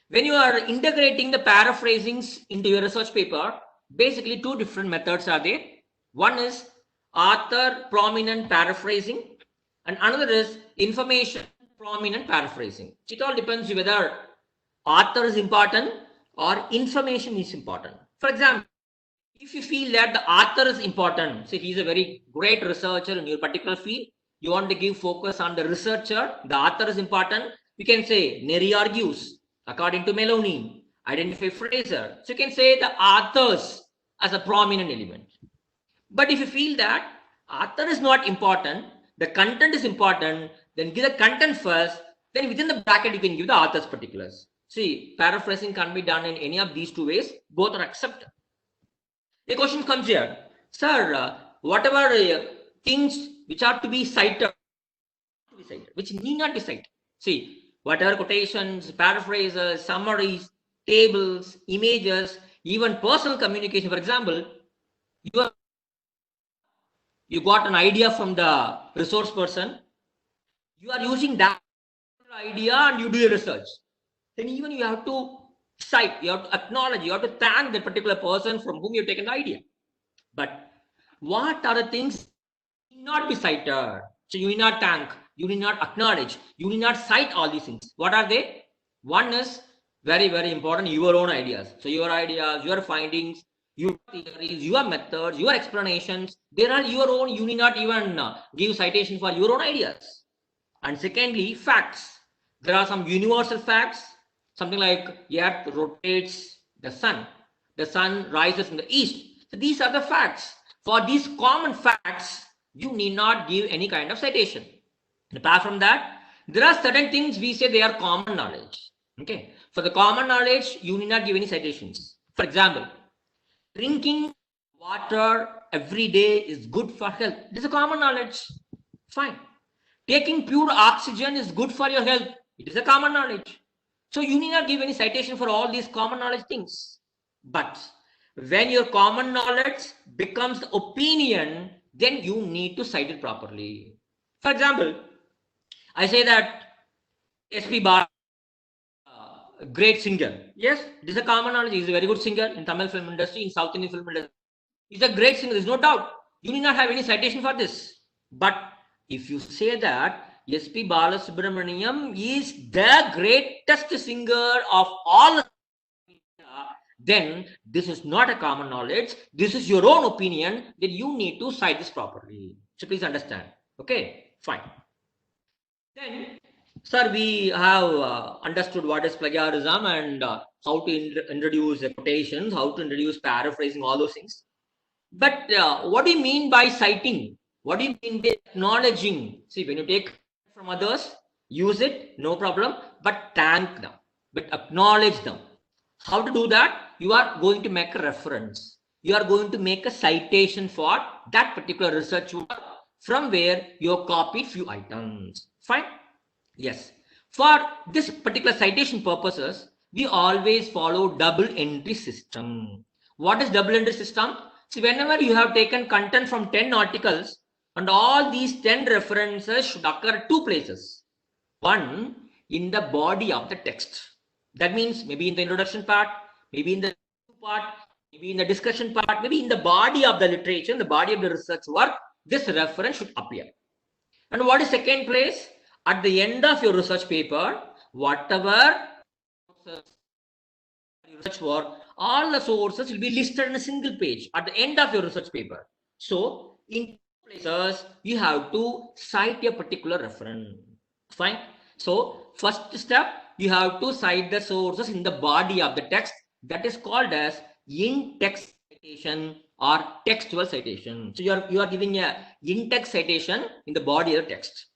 When you are integrating the paraphrasings into your research paper, basically 2 different methods are there. One is author prominent paraphrasing, and another is information prominent paraphrasing. It all depends whether author is important or information is important. For example, if you feel that the author is important, say he's a very great researcher in your particular field, you want to give focus on the researcher, the author is important, you can say Neri argues, according to Maloney, identify Fraser. So you can say the authors as a prominent element. But if you feel that Author is not important. The content is important. Then give the content first. Then within the bracket, you can give the author's particulars. See, paraphrasing can be done in any of these two ways. Both are accepted. A question comes here. Sir, whatever things which are to be cited, which need not be cited. See, whatever quotations, paraphrases, summaries, tables, images, even personal communication. For example, you got an idea from the resource person. You are using that idea and you do your research. Then even you have to cite, you have to acknowledge, you have to thank the particular person from whom you've taken the idea. But what are the things need not be cited? So you need not thank, you need not acknowledge, you need not cite all these things. What are they? One is very, very important, your own ideas. So your ideas, your findings, your theories, your methods, your explanations, they are your own. You need not even give citation for your own ideas. And secondly, facts. There are some universal facts, something like Earth rotates the sun rises in the east. So these are the facts. For these common facts, you need not give any kind of citation. And apart from that, there are certain things we say they are common knowledge. Okay. For the common knowledge, you need not give any citations. For example, drinking water every day is good for health. It is a common knowledge. Fine. Taking pure oxygen is good for your health. It is a common knowledge. So you need not give any citation for all these common knowledge things. But when your common knowledge becomes the opinion, then you need to cite it properly. For example, I say that S.P. Bala, a great singer. Yes, it is a common knowledge. He is a very good singer in Tamil film industry, in South Indian film industry. He is a great singer. There is no doubt. You need not have any citation for this. But if you say that S.P. Balasubramaniam is the greatest singer of all, then this is not a common knowledge. This is your own opinion. Then you need to cite this properly. So please understand. Okay, fine. Then, sir, we have understood what is plagiarism and how to introduce quotations, how to introduce paraphrasing, all those things. But what do you mean by citing? What do you mean by acknowledging? See, when you take from others, use it, no problem, but thank them, but acknowledge them. How to do that? You are going to make a reference. You are going to make a citation for that particular research work from where you have copied few items. Fine? Yes. For this particular citation purposes, we always follow double entry system. What is double entry system? See, whenever you have taken content from 10 articles, and all these 10 references should occur at two places. One, in the body of the text. That means maybe in the introduction part, maybe in the part, maybe in the discussion part, maybe in the body of the literature, in the body of the research work, this reference should appear. And what is second place? At the end of your research paper, whatever research work, all the sources will be listed in a single page at the end of your research paper. So in places, you have to cite a particular reference. Fine. So first step, you have to cite the sources in the body of the text. That is called as in-text citation or textual citation. So you are giving a in-text citation in the body of the text.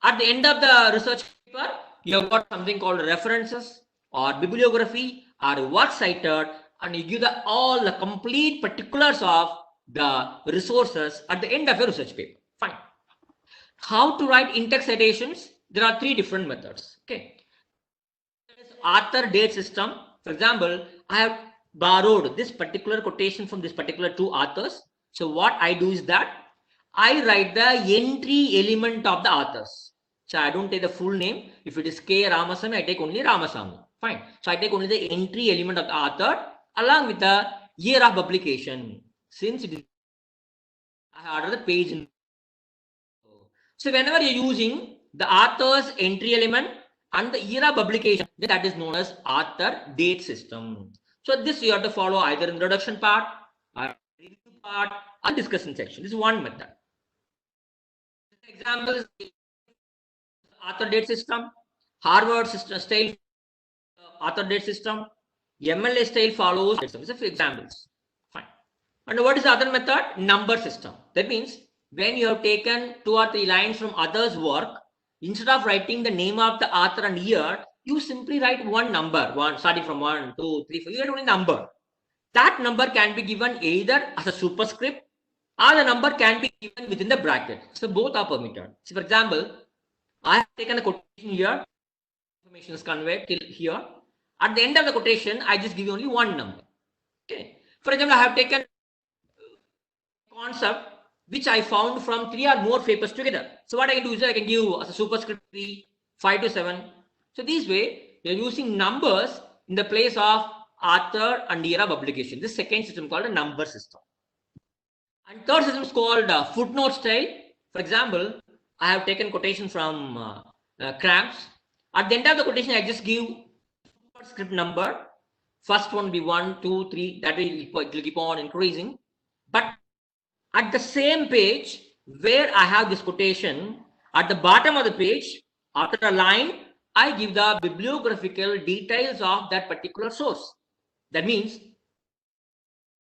At the end of the research paper, you have got something called references or bibliography or works cited, and you give all the complete particulars of the resources at the end of your research paper. Fine. How to write in-text citations? There are three different methods. Okay. There is author date system. For example, I have borrowed this particular quotation from this particular two authors. So what I do is that I write the entry element of the authors. So I don't take the full name. If it is K. Ramasamy, I take only Ramasamy. Fine. So I take only the entry element of the author along with the year of publication. Since it is, I order the page. So whenever you're using the author's entry element and the year of publication, that is known as author date system. So this you have to follow either introduction part or review part or discussion section. This is one method. Example is author date system, Harvard system style author date system, MLA style follows. These are examples. Fine. And what is the other method? Number system. That means when you have taken 2 or 3 lines from others' work, instead of writing the name of the author and year, you simply write one number, starting from 1, 2, 3, 4. You write only number. That number can be given either as a superscript or the number can be given within the bracket. So both are permitted. So for example, I have taken a quotation here. Information is conveyed till here. At the end of the quotation, I just give you only one number. Okay. For example, I have taken a concept which I found from 3 or more papers together. So what I can do is I can give as a superscript 3, 5 to 7. So this way, we are using numbers in the place of author and year of publication. This second system called a number system. And third system is called footnote style. For example, I have taken quotation from Cramps. At the end of the quotation, I just give script number. First one will be 1, 2, 3. That will keep on increasing. But at the same page where I have this quotation, at the bottom of the page, after a line, I give the bibliographical details of that particular source. That means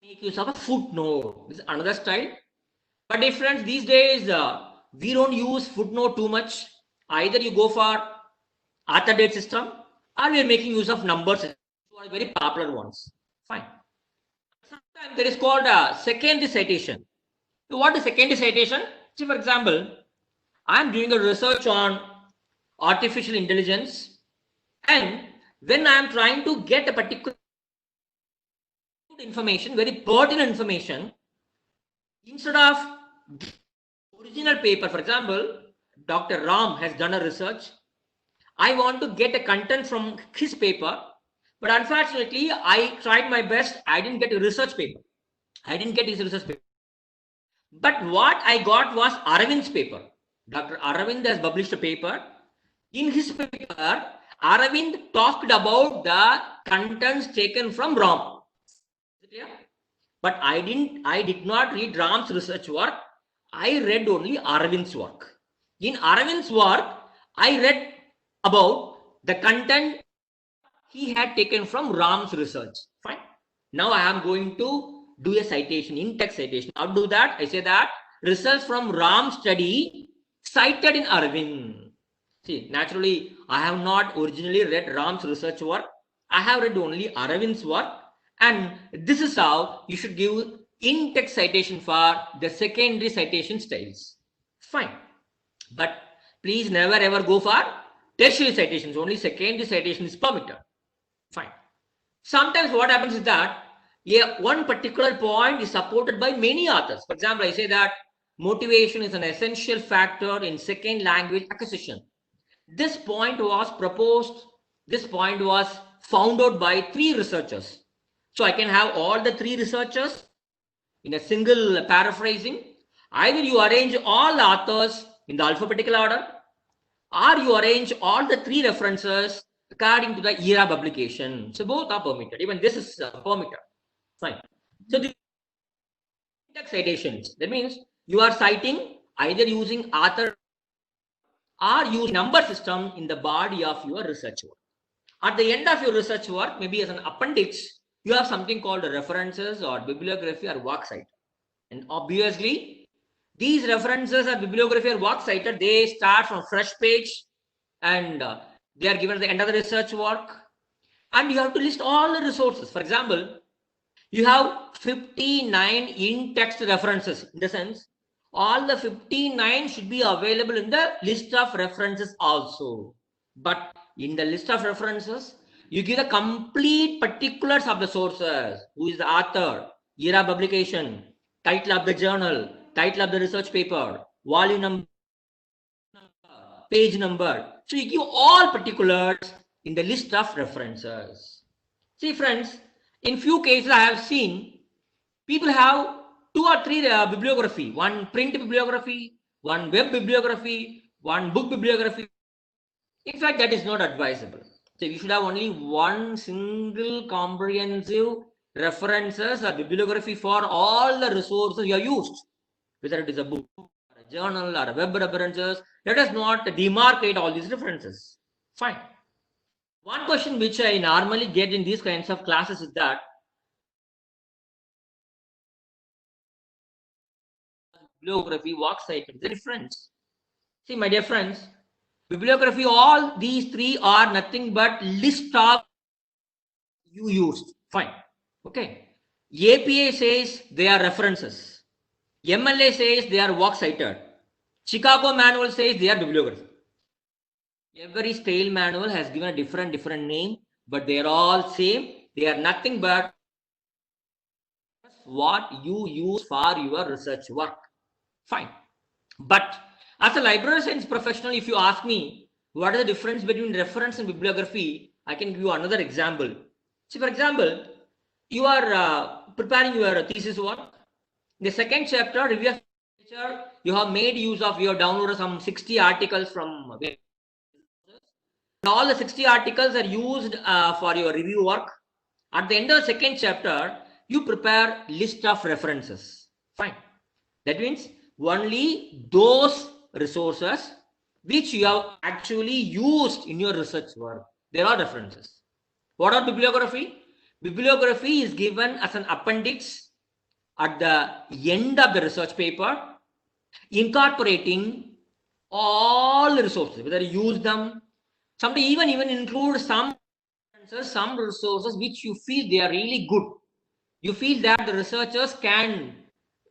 make use of a footnote. This is another style. But dear friends, these days we don't use footnote too much. Either you go for author date system or we are making use of numbers, which are very popular ones. Fine. Sometimes there is called a secondary citation. So what is secondary citation? See, for example, I am doing a research on artificial intelligence, and when I am trying to get a particular information, very pertinent information, instead of original paper, for example, Dr. Ram has done a research. I want to get a content from his paper, but unfortunately, I tried my best. I didn't get a research paper. I didn't get his research paper. But what I got was Arvind's paper. Dr. Arvind has published a paper. In his paper, Arvind talked about the contents taken from Ram. Is it clear? But I did not read Ram's research work. I read only Arvind's work. In Arvind's work, I read about the content he had taken from Ram's research. Fine. Now I am going to do a citation, in-text citation. How to do that? I say that results from Ram's study cited in Arvind. See, naturally, I have not originally read Ram's research work. I have read only Arvind's work. And this is how you should give in-text citation for the secondary citation styles. Fine. But please never ever go for tertiary citations. Only secondary citation is permitted. Fine. Sometimes what happens is that one particular point is supported by many authors. For example, I say that motivation is an essential factor in second language acquisition. This point was proposed, this point was found out by 3 researchers. So I can have all the 3 researchers in a single paraphrasing. Either you arrange all the authors in the alphabetical order, or you arrange all the 3 references according to the year of publication. So both are permitted. Even this is permitted. Fine. So the in-text citations, that means you are citing either using author or use number system in the body of your research work. At the end of your research work, maybe as an appendix, you have something called references or bibliography or works cited. And obviously, these references or bibliography or works cited, they start from fresh page and they are given at the end of the research work. And you have to list all the resources. For example, you have 59 in-text references. In the sense, all the 59 should be available in the list of references also. But in the list of references, you give the complete particulars of the sources. Who is the author, year of publication, title of the journal, title of the research paper, volume number, page number. So you give all particulars in the list of references. See friends, in few cases I have seen people have 2 or 3 bibliography, one print bibliography, one web bibliography, one book bibliography. In fact, that is not advisable. So you should have only one single comprehensive references or bibliography for all the resources you have used, whether it is a book, or a journal, or a web references. Let us not demarcate all these references. Fine. One question which I normally get in these kinds of classes is that bibliography, works cited. The difference. See, my dear friends, bibliography, all these three are nothing but list of you used. Fine. Okay. APA says they are references. MLA says they are works cited. Chicago manual says they are bibliography. Every style manual has given a different name, but they are all same. They are nothing but what you use for your research work. Fine. But as a library science professional, if you ask me what is the difference between reference and bibliography, I can give you another example. See, for example, you are preparing your thesis work. In the second chapter, review of literature, you have made use of your downloaded some 60 articles from all the 60 articles are used for your review work. At the end of the second chapter, you prepare list of references. Fine. That means only those resources which you have actually used in your research work. There are references. What are bibliography? Bibliography is given as an appendix at the end of the research paper, incorporating all the resources, whether you use them. Somebody even include some resources which you feel they are really good. You feel that the researchers can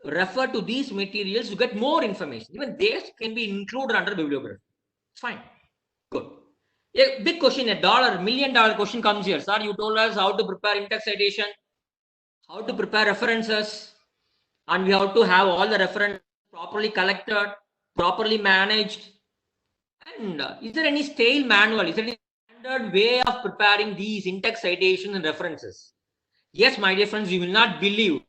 refer to these materials to get more information. Even these can be included under bibliography. Fine. Good. A big question, $1 million question comes here. Sir, you told us how to prepare in-text citation, how to prepare references, and we have to have all the references properly collected, properly managed. And is there any stale manual? Is there any standard way of preparing these in-text citations and references? Yes, my dear friends, you will not believe.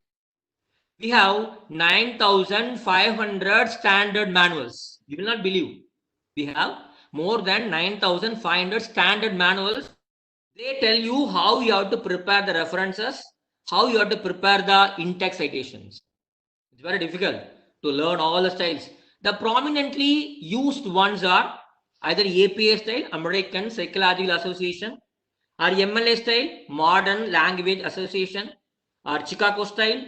We have 9,500 standard manuals. You will not believe. We have more than 9,500 standard manuals. They tell you how you have to prepare the references, how you have to prepare the in-text citations. It's very difficult to learn all the styles. The prominently used ones are either APA style, American Psychological Association, or MLA style, Modern Language Association, or Chicago style,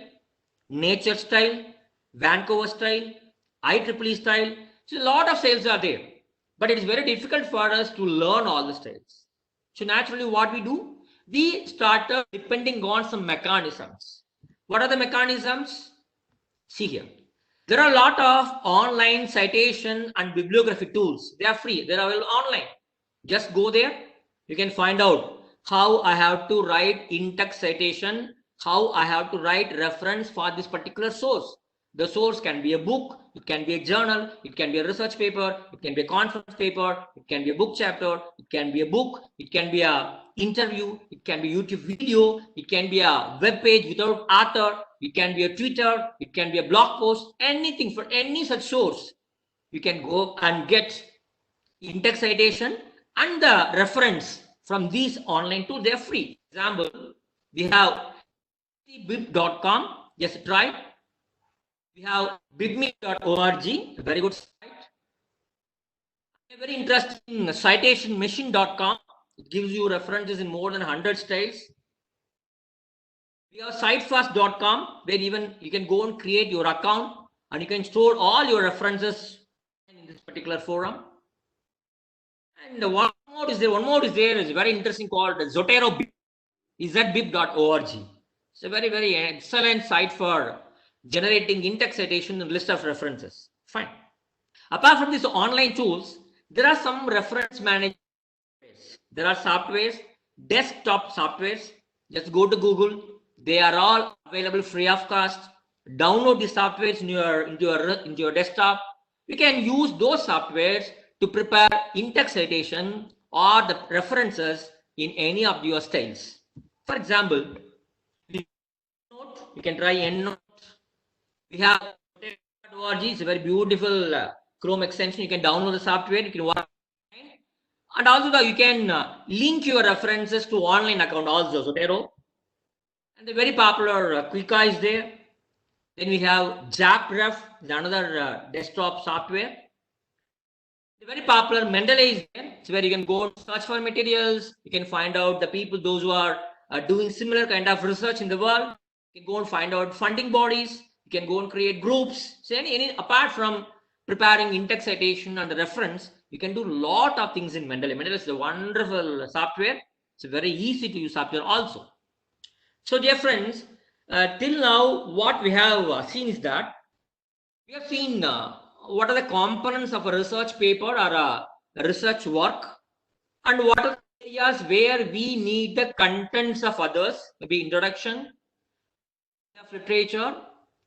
Nature style, Vancouver style, IEEE style. So a lot of styles are there, but it is very difficult for us to learn all the styles. So naturally what we do, we started depending on some mechanisms. What are the mechanisms? See here. There are a lot of online citation and bibliography tools. They are free. They are available online. Just go there. You can find out how I have to write in-text citation, how I have to write reference for this particular source. The source can be a book, it can be a journal, it can be a research paper, it can be a conference paper, it can be a book chapter, it can be a book, it can be a interview, it can be YouTube video, it can be a web page without author, it can be a Twitter, it can be a blog post, anything for any such source. You can go and get in-text citation and the reference from these online tools. They are free. Example, we have bib.com. Just try. We have bibme.org, a very good site. A very interesting citationmachine.com. It gives you references in more than 100 styles. We have sitefast.com, where even you can go and create your account and you can store all your references in this particular forum. And one more is there, is very interesting, called Zotero Bib, zbib.org. It's a very, very excellent site for generating in-text citation and list of references. Fine. Apart from these online tools, there are some reference management. There are softwares, desktop softwares. Just go to Google. They are all available free of cost. Download the softwares into your desktop. You can use those softwares to prepare in-text citation or the references in any of your styles. For example, you can try EndNote. We have .org. It's a very beautiful Chrome extension. You can download the software. You can work, and also you can link your references to online account also. Zotero, and the very popular Quika is there. Then we have JackRef, another desktop software. The very popular Mendeley is there. It's where you can go search for materials. You can find out the people, those who are doing similar kind of research in the world. You can go and find out funding bodies. You can go and create groups. So apart from preparing in-text citation and the reference, you can do a lot of things in Mendeley. Mendeley is a wonderful software. It's a very easy to use software also. So dear friends, till now what we have seen is that we have seen what are the components of a research paper or a research work, and what are the areas where we need the contents of others, maybe introduction of literature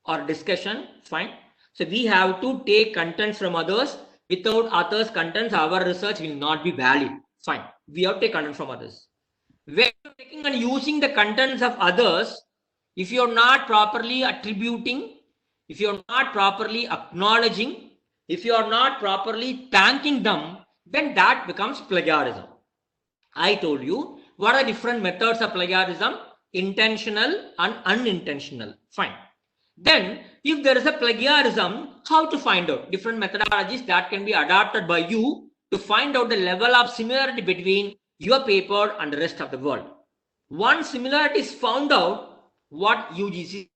or discussion, fine. So we have to take contents from others. Without others' contents, our research will not be valid, fine. We have to take content from others. When you're taking and using the contents of others, if you're not properly attributing, if you're not properly acknowledging, if you are not properly thanking them, then that becomes plagiarism. I told you what are different methods of plagiarism: intentional and unintentional. Fine. Then, if there is a plagiarism, how to find out? Different methodologies that can be adapted by you to find out the level of similarity between your paper and the rest of the world. Once similarity is found out, what UGC,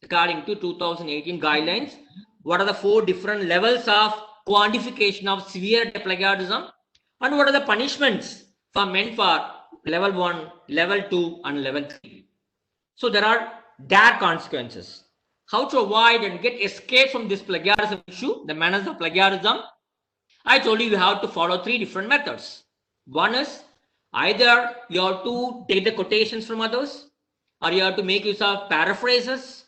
according to 2018 guidelines, what are the 4 different levels of quantification of severe plagiarism, and what are the punishments for meant for level 1, level 2 and level 3. So there are dire consequences. How to avoid and get escape from this plagiarism issue, the manners of plagiarism? I told you have to follow 3 different methods. One is either you have to take the quotations from others, or you have to make use of paraphrases,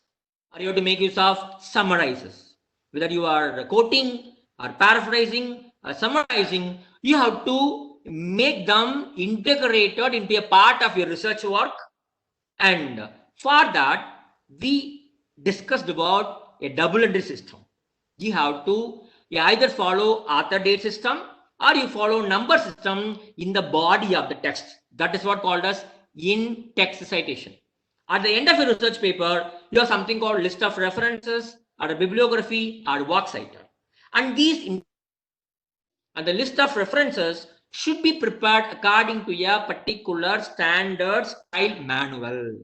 or you have to make use of summarizes. Whether you are quoting or paraphrasing or summarizing, you have to make them integrated into a part of your research work. And for that, we discussed about a double entry system. You have to either follow author date system, or you follow number system in the body of the text. That is what called as in-text citation. At the end of a research paper, you have something called list of references, or a bibliography, or works cited. And the list of references should be prepared according to a particular standard style manual.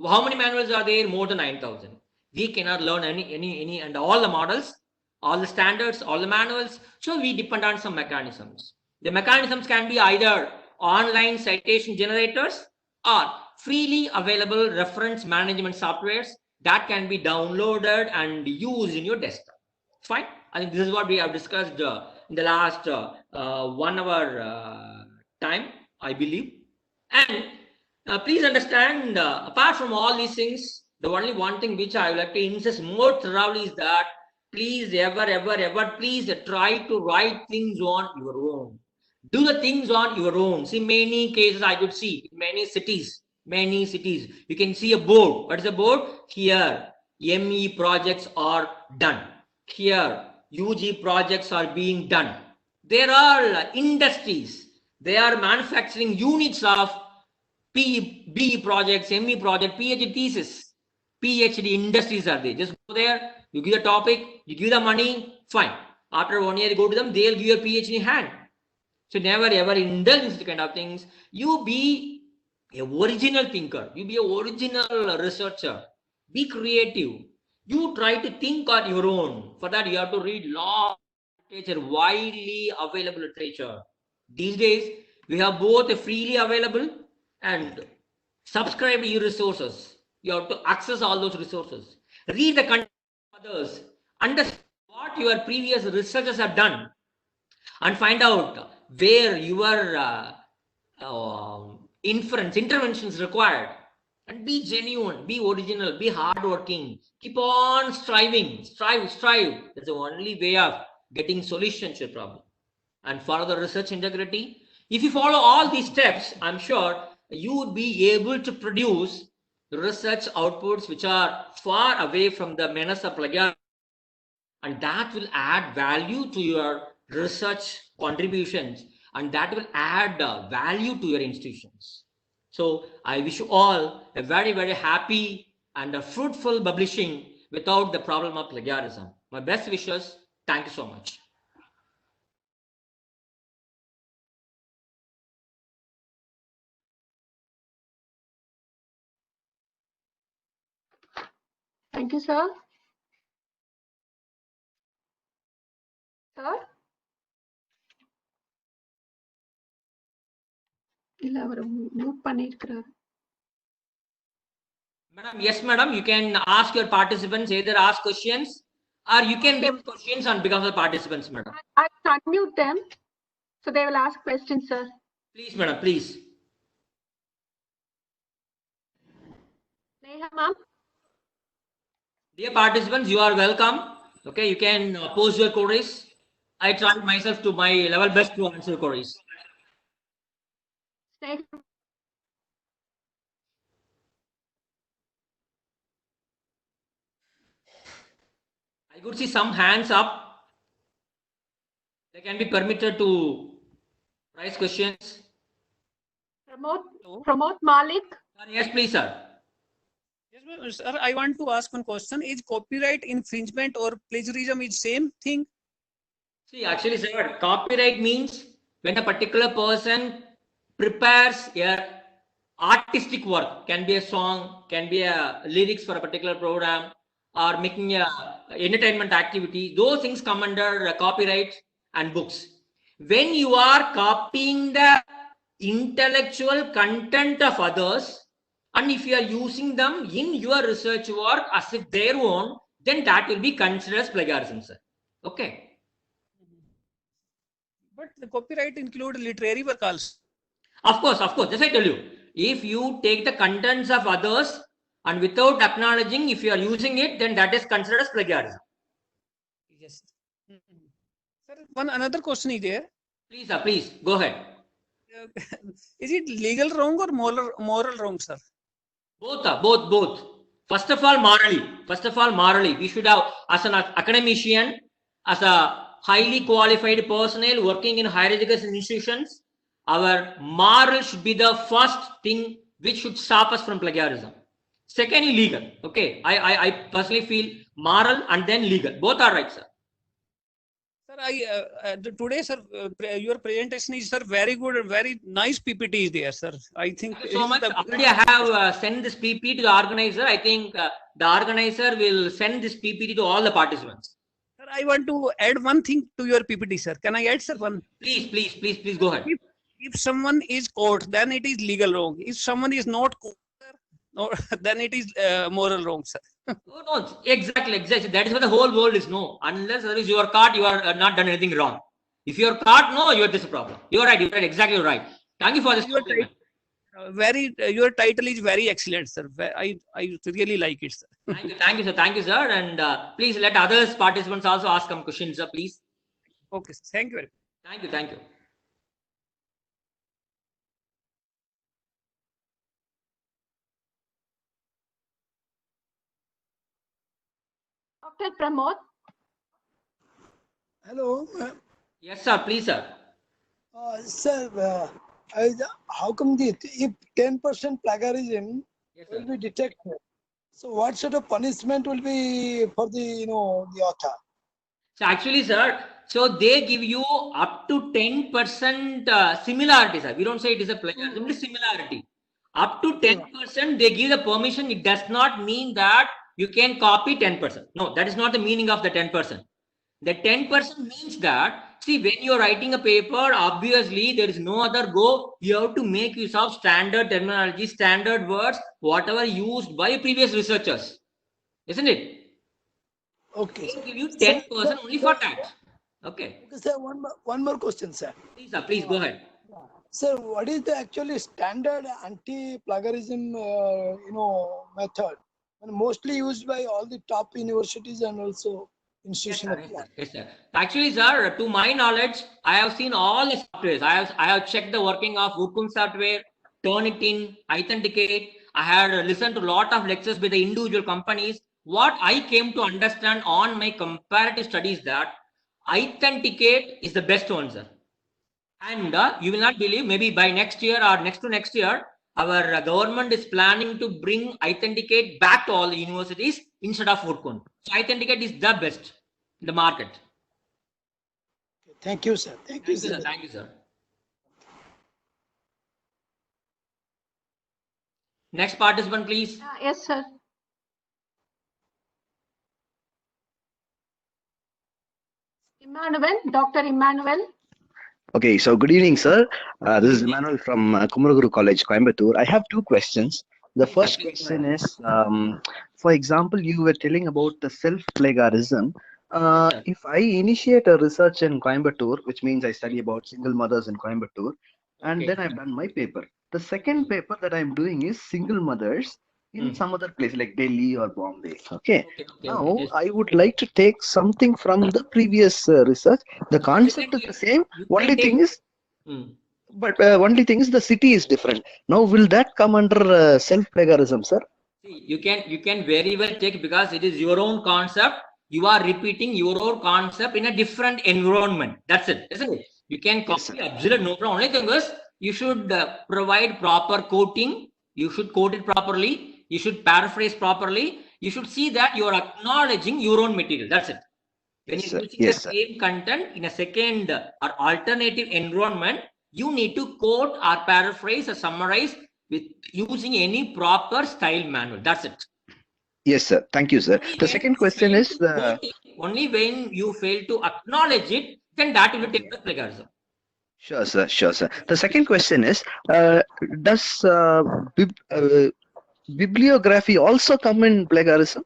How many manuals are there? More than 9,000. We cannot learn any and all the models, all the standards, all the manuals. So we depend on some mechanisms. The mechanisms can be either online citation generators or freely available reference management softwares that can be downloaded and used in your desktop. Fine. I think this is what we have discussed in the last 1 hour time, I believe. And please understand, apart from all these things, the only one thing which I would like to insist more thoroughly is that please ever, please try to write things on your own. Do the things on your own. See, many cases I could see in many cities, you can see a board. What is a board? Here, ME projects are done. Here, UG projects are being done. There are industries. They are manufacturing units of B projects, ME project, PhD thesis, PhD industries are there. Just go there, you give the topic, you give the money, fine. After 1 year, you go to them, they'll give you a PhD in hand. So never ever indulge in these kind of things. You be a original thinker. You be a original researcher. Be creative. You try to think on your own. For that, you have to read lot of literature, widely available literature. These days, we have both freely available and subscribe to your resources. You have to access all those resources. Read the content of others. Understand what your previous researchers have done, and find out where your interventions required. And be genuine, be original, be hardworking. Keep on striving, strive. That's the only way of getting solutions to your problem. And follow the research integrity. If you follow all these steps, I'm sure you would be able to produce research outputs which are far away from the menace of plagiarism, and that will add value to your research contributions, and that will add value to your institutions. So I wish you all a very, very happy and a fruitful publishing without the problem of plagiarism. My best wishes. Thank you so much. Thank you, sir. இல்ல அவர் mute பண்ணிருக்கிறாரு. Madam, yes, madam. You can ask your participants, either ask questions or you can Okay. give questions on behalf of the participants, madam. I unmute them, so they will ask questions, sir. Please, madam, please. Neha ma'am. Dear participants, you are welcome. Okay, you can pose your queries. I tried myself to my level best to answer queries. Neha. I could see some hands up. They can be permitted to raise questions. Pramod Malik. Yes, please, sir. Yes, sir, I want to ask one question. Is copyright infringement or plagiarism is same thing? See, actually, sir, copyright means when a particular person prepares a artistic work, can be a song, can be a lyrics for a particular program, or making a entertainment activity. Those things come under copyright and books. When you are copying the intellectual content of others, and if you are using them in your research work as if their own, then that will be considered as plagiarism, sir. Okay. But the copyright include literary work also. Of course, just I tell you, if you take the contents of others and without acknowledging, if you are using it, then that is considered as plagiarism. Yes. Sir, one another question is there. Please, sir, please go ahead. Is it legal wrong or moral wrong, sir? Both. First of all, morally, we should have, as an academician, as a highly qualified personnel working in higher education institutions, our moral should be the first thing which should stop us from plagiarism. Secondly, legal. Okay, I personally feel moral and then legal. Both are right, sir. Sir, today, sir, your presentation is, sir, very good and very nice PPT is there, sir. I think Thank you so much. Already I have sent this PPT to the organizer. I think the organizer will send this PPT to all the participants. Sir, I want to add one thing to your PPT, sir. Can I add, sir, one? Please go ahead. If someone is caught, then it is legal wrong. If someone is not caught, then it is moral wrong, sir. No, exactly. That is what the whole world is. No, unless you are caught, you are not done anything wrong. If you are caught, no, you are this problem. You are right. Exactly right. Thank you for this. Your title is very excellent, sir. I really like it, sir. Thank you, sir. And please let others participants also ask some questions, sir, please. Okay, sir. Thank you very much. Thank you. Dr. Pramod. Hello. Yes, sir. Please, sir. Sir, how come if 10% plagiarism will be detected? So what sort of punishment will be for the author? So actually, sir, so they give you up to 10% similarity, sir. We don't say it is a plagiarism, it is similarity. Up to 10%, they give the permission. It does not mean that you can copy 10%. No, that is not the meaning of the 10%. The 10% means that, see, when you're writing a paper, obviously there is no other go. You have to make use of standard terminology, standard words, whatever used by previous researchers. Isn't it? Okay. They give you 10% only for that. Okay. Sir, one more question, sir. Please, sir, please go ahead. Sir, what is the actually standard anti-plagiarism method? And mostly used by all the top universities and also institutions. Yes, sir. Actually, sir, to my knowledge, I have seen all the softwares. I have checked the working of Woodcoon software, Turnitin, Authenticate. I had listened to a lot of lectures by the individual companies. What I came to understand on my comparative studies that Authenticate is the best one, sir. And you will not believe, maybe by next year or next to next year, our government is planning to bring Authenticate back to all the universities instead of Woodcoon. So Authenticate is the best in the market. Thank you, sir. Thank you, sir. Thank you, sir. Next participant, please. Yes, sir. Emmanuel, Dr. Emmanuel. Okay, so good evening, sir. This is Emmanuel from Kumaraguru College, Coimbatore. I have two questions. The first question is, for example, you were telling about the self-plagiarism. Yes, If I initiate a research in Coimbatore, which means I study about single mothers in Coimbatore, and okay. then I've done my paper. The second paper that I'm doing is single mothers in some other place like Delhi or Bombay. Okay. Okay. Now Yes. I would like to take something from the previous research. The concept is the same. You Only can take. thing is, but only thing is the city is different. Now, will that come under self-plagiarism, sir? See, you can very well take because it is your own concept. You are repeating your own concept in a different environment. That's it, isn't it? You can Yes, copy sir. absolute no problem. Only thing is you should provide proper quoting. You should quote it properly. You should paraphrase properly. You should see that you are acknowledging your own material. That's it. When Yes, you're sir. using the Yes, sir. same content in a second or alternative environment, you need to quote or paraphrase or summarize with using any proper style manual. That's it. Yes, sir. Thank you, sir. The second question is the. Only when you fail to acknowledge it, then that will take the plagiarism. Sure, sir. Sure, sir. The second question is, does bibliography also come in plagiarism?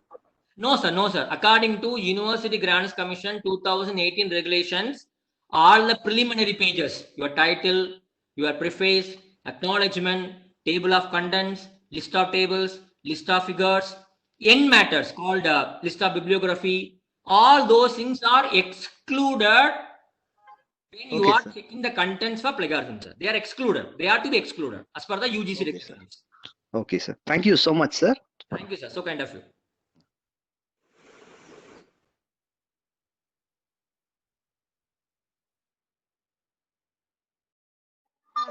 No, sir. No, sir. According to University Grants Commission 2018 regulations, all the preliminary pages, your title, your preface, acknowledgement, table of contents, list of tables, list of figures, end matters called list of bibliography, all those things are excluded when you Okay, are sir. checking the contents for plagiarism, sir. They are excluded. They are to be excluded as per the UGC Okay, sir. regulations. Okay, sir. Thank you so much, sir. Thank you, sir. So kind of you.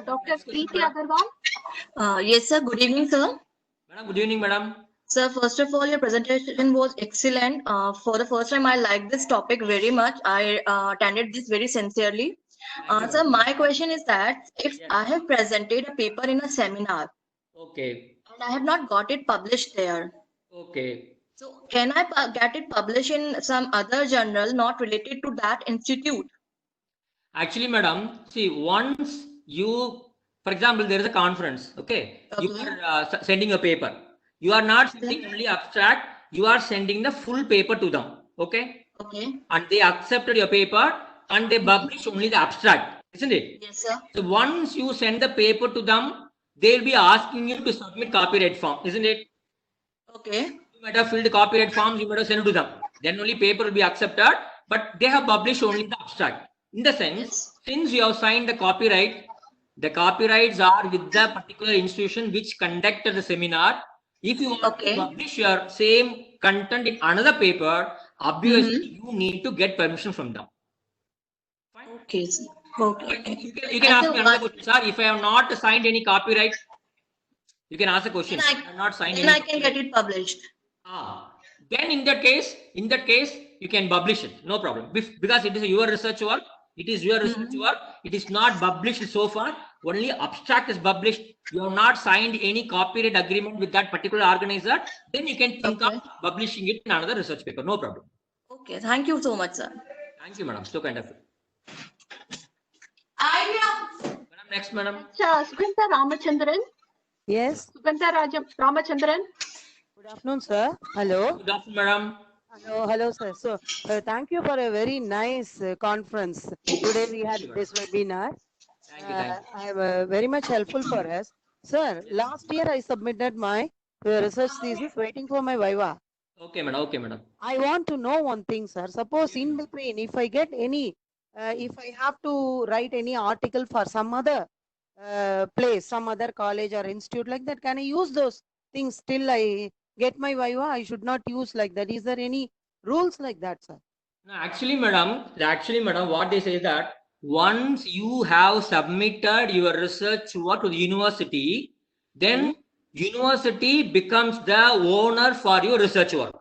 Dr. Preeti Agarwal. Yes, sir. Good evening, sir. Madam, good evening, madam. Sir, first of all, your presentation was excellent. For the first time, I like this topic very much. I attended this very sincerely. Sir, my question is that if I have presented a paper in a seminar Okay. and I have not got it published there, Okay. so can I get it published in some other journal not related to that institute? Actually, madam, see, once you, for example, there is a conference, okay? You Okay. are sending a paper. You are not sending only abstract, you are sending the full paper to them, okay? Okay. And they accepted your paper and they publish only the abstract, isn't it? Yes, sir. So once you send the paper to them, they'll be asking you to submit copyright form, isn't it? Okay. You might have filled the copyright forms, you might have sent it to them. Then only paper will be accepted, but they have published only the abstract. In the sense, Yes. since you have signed the copyrights are with the particular institution which conducted the seminar. If you want Okay. to publish your same content in another paper, obviously you need to get permission from them. Fine. Okay, sir. Okay. You can ask me another question, sir. If I have not signed any copyright, you can ask a question. Then I have not signed Then any I can get it published. Then in that case, you can publish it. No problem. Because it is your research work. It is your research work. It is not published so far. Only abstract is published. You have not signed any copyright agreement with that particular organizer. Then you can think Okay. of publishing it in another research paper. No problem. Okay. Thank you so much, sir. Thank you, madam. So kind of. Madam, next, madam. Sugandha Ramachandran. Yes, Sugandha Ramachandran. good afternoon, sir. Hello. Good afternoon, madam. Hello, sir. So, thank you for a very nice conference. Today we had this webinar. Thank you. I am very much helpful for us. Sir, last year I submitted my research thesis waiting for my Viva. Okay, madam. Okay, madam. I want to know one thing, sir. Suppose in between, if I get any, if I have to write any article for some other place, some other college or institute like that, can I use those things till I get my Viva? I should not use like that. Is there any rules like that, sir? No, actually, madam, what they say is that once you have submitted your research work to the university, then university becomes the owner for your research work.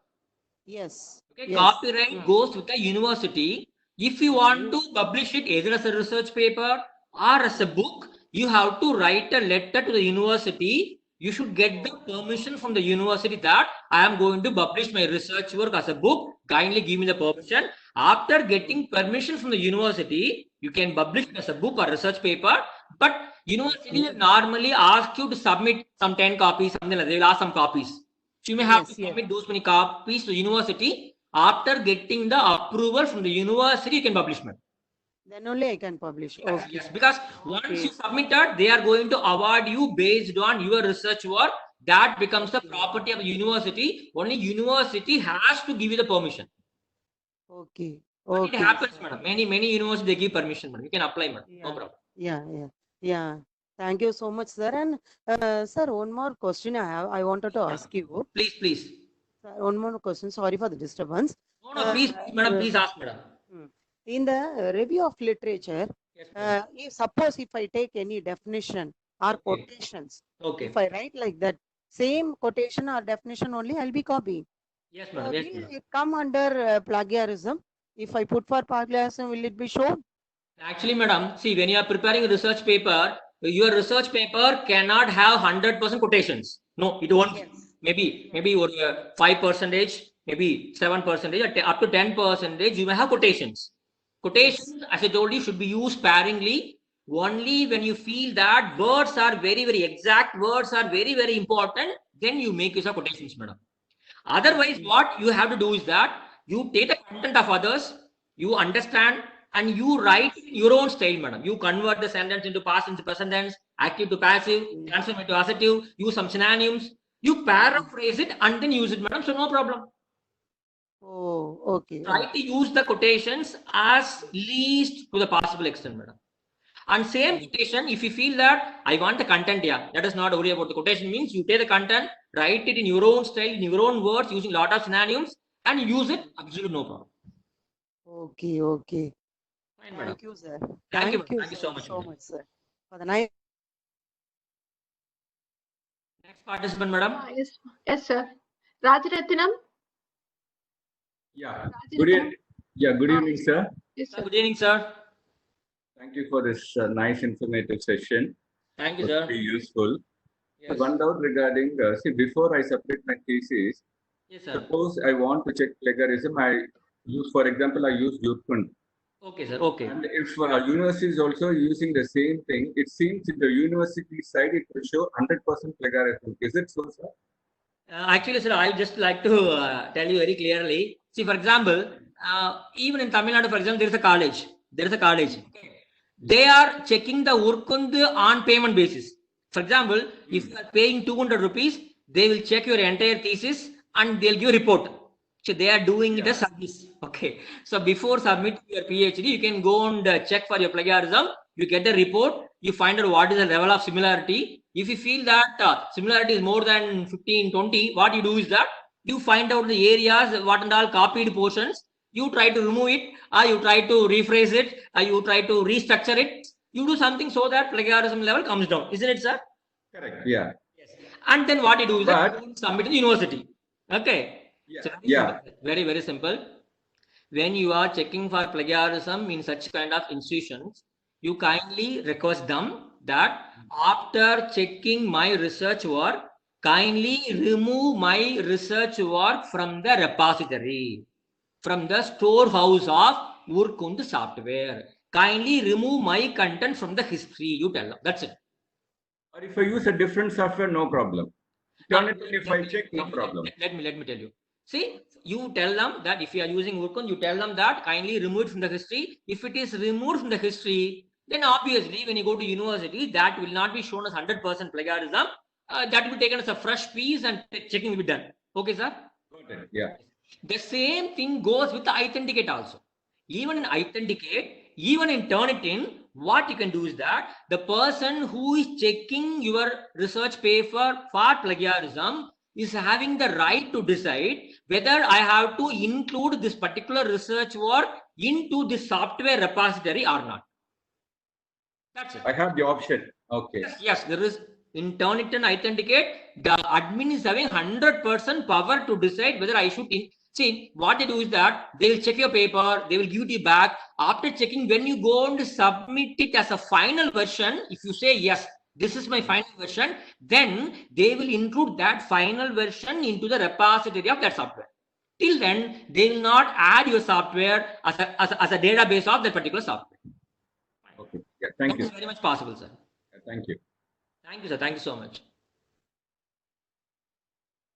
Yes. Okay, Yes. copyright goes with the university. If you want to publish it either as a research paper or as a book, you have to write a letter to the university. you should get the permission from the university that I am going to publish my research work as a book. Kindly give me the permission. After getting permission from the university, you can publish it as a book or research paper. But university will normally ask you to submit some 10 copies, something like that. They will ask some copies. So you may have to submit those many copies to the university. After getting the approval from the university, you can publish it. Then only I can publish. Okay. Yes, because once you submitted, they are going to award you based on your research work. That becomes the property of the university. Only university has to give you the permission. Okay. But Okay. it happens, madam. Many universities they give permission, madam. You can apply, madam. No problem. Yeah. Thank you so much, sir. And sir, one more question I wanted to ask you. Please. Sir, one more question. Sorry for the disturbance. No, please, madam. Please ask, madam. In the review of literature, Yes, if I take any definition or quotations, okay. if I write like that, same quotation or definition only, I'll be copying. Yes, madam. Yes, Will madam. it come under plagiarism? If I put for plagiarism, will it be shown? Actually, madam, see, when you are preparing a research paper, your research paper cannot have 100% quotations. No, it won't. Yes. Maybe 5%, maybe 7%, up to 10%, you may have quotations. Quotations, as I told you, should be used sparingly. Only when you feel that words are very, very exact, words are very, very important, then you make use of quotations, madam. Otherwise, what you have to do is that you take the content of others, you understand, and you write your own style, madam. You convert the sentence into past into present tense, active to passive, transform it to assertive, use some synonyms. You paraphrase it and then use it, madam. So no problem. Oh, okay. Try to use the quotations as least to the possible extent, madam. And same quotation, if you feel that I want the content, let us not worry about the quotation. Means you take the content, write it in your own style, in your own words, using a lot of synonyms, and use it. Absolutely no problem. Okay. Fine, madam. Thank you, sir. Thank you sir, so much, madam. sir. For the nice. Next participant, madam. Yes, sir. Rajaratnam. Yeah. Good evening, sir. Yes, sir. Good evening, sir. Thank you for this nice informative session. Thank you, It sir. would be useful. Yes. One doubt regarding, before I submit my thesis, Yes, sir. suppose I want to check plagiarism, for example, I use Urkund. Okay, sir. Okay. And if university is also using the same thing, it seems in the university side, it will show 100% plagiarism. Is it so, sir? Actually, sir, I would just like to tell you very clearly. See, for example, even in Tamil Nadu, for example, there is a college. They are checking the Urkund on payment basis. For example, if you are paying 200 rupees, they will check your entire thesis and they'll give a report. So they are doing the service. Okay. So before submitting your PhD, you can go and check for your plagiarism. You get the report. You find out what is the level of similarity. If you feel that similarity is more than 15, 20, what you do is that you find out the areas, what and all copied portions. You try to remove it, or you try to rephrase it, or you try to restructure it. You do something so that plagiarism level comes down. Isn't it, sir? Correct. Yeah. Yes. And then what you do is that you submit to the university. Okay. So very, very simple. When you are checking for plagiarism in such kind of institutions, you kindly request them that after checking my research work, kindly remove my research work from the repository, from the storehouse of Urkund software. Kindly remove my content from the history. You tell them. That's it. Or if I use a different software, no problem. Turn it if I check, no problem. Let me tell you. See, you tell them that if you are using Urkund, you tell them that kindly remove it from the history. If it is removed from the history, then obviously when you go to university, that will not be shown as 100% plagiarism. That will be taken as a fresh piece and checking will be done. Okay, sir? Got it. Yeah. The same thing goes with the Authenticate also. Even in Authenticate, even in Turnitin, what you can do is that the person who is checking your research paper for plagiarism is having the right to decide whether I have to include this particular research work into this software repository or not. That's it. I have the option. Okay. Yes, there is in Turnitin Authenticate, the admin is having 100% power to decide whether I should see. What they do is that they will check your paper, they will give it back. After checking, when you go and submit it as a final version, if you say yes, this is my final version, then they will include that final version into the repository of that software. Till then, they will not add your software as a database of that particular software. Okay. Yeah, thank That you. is very much possible, sir. Yeah, thank you. Thank you, sir. Thank you so much.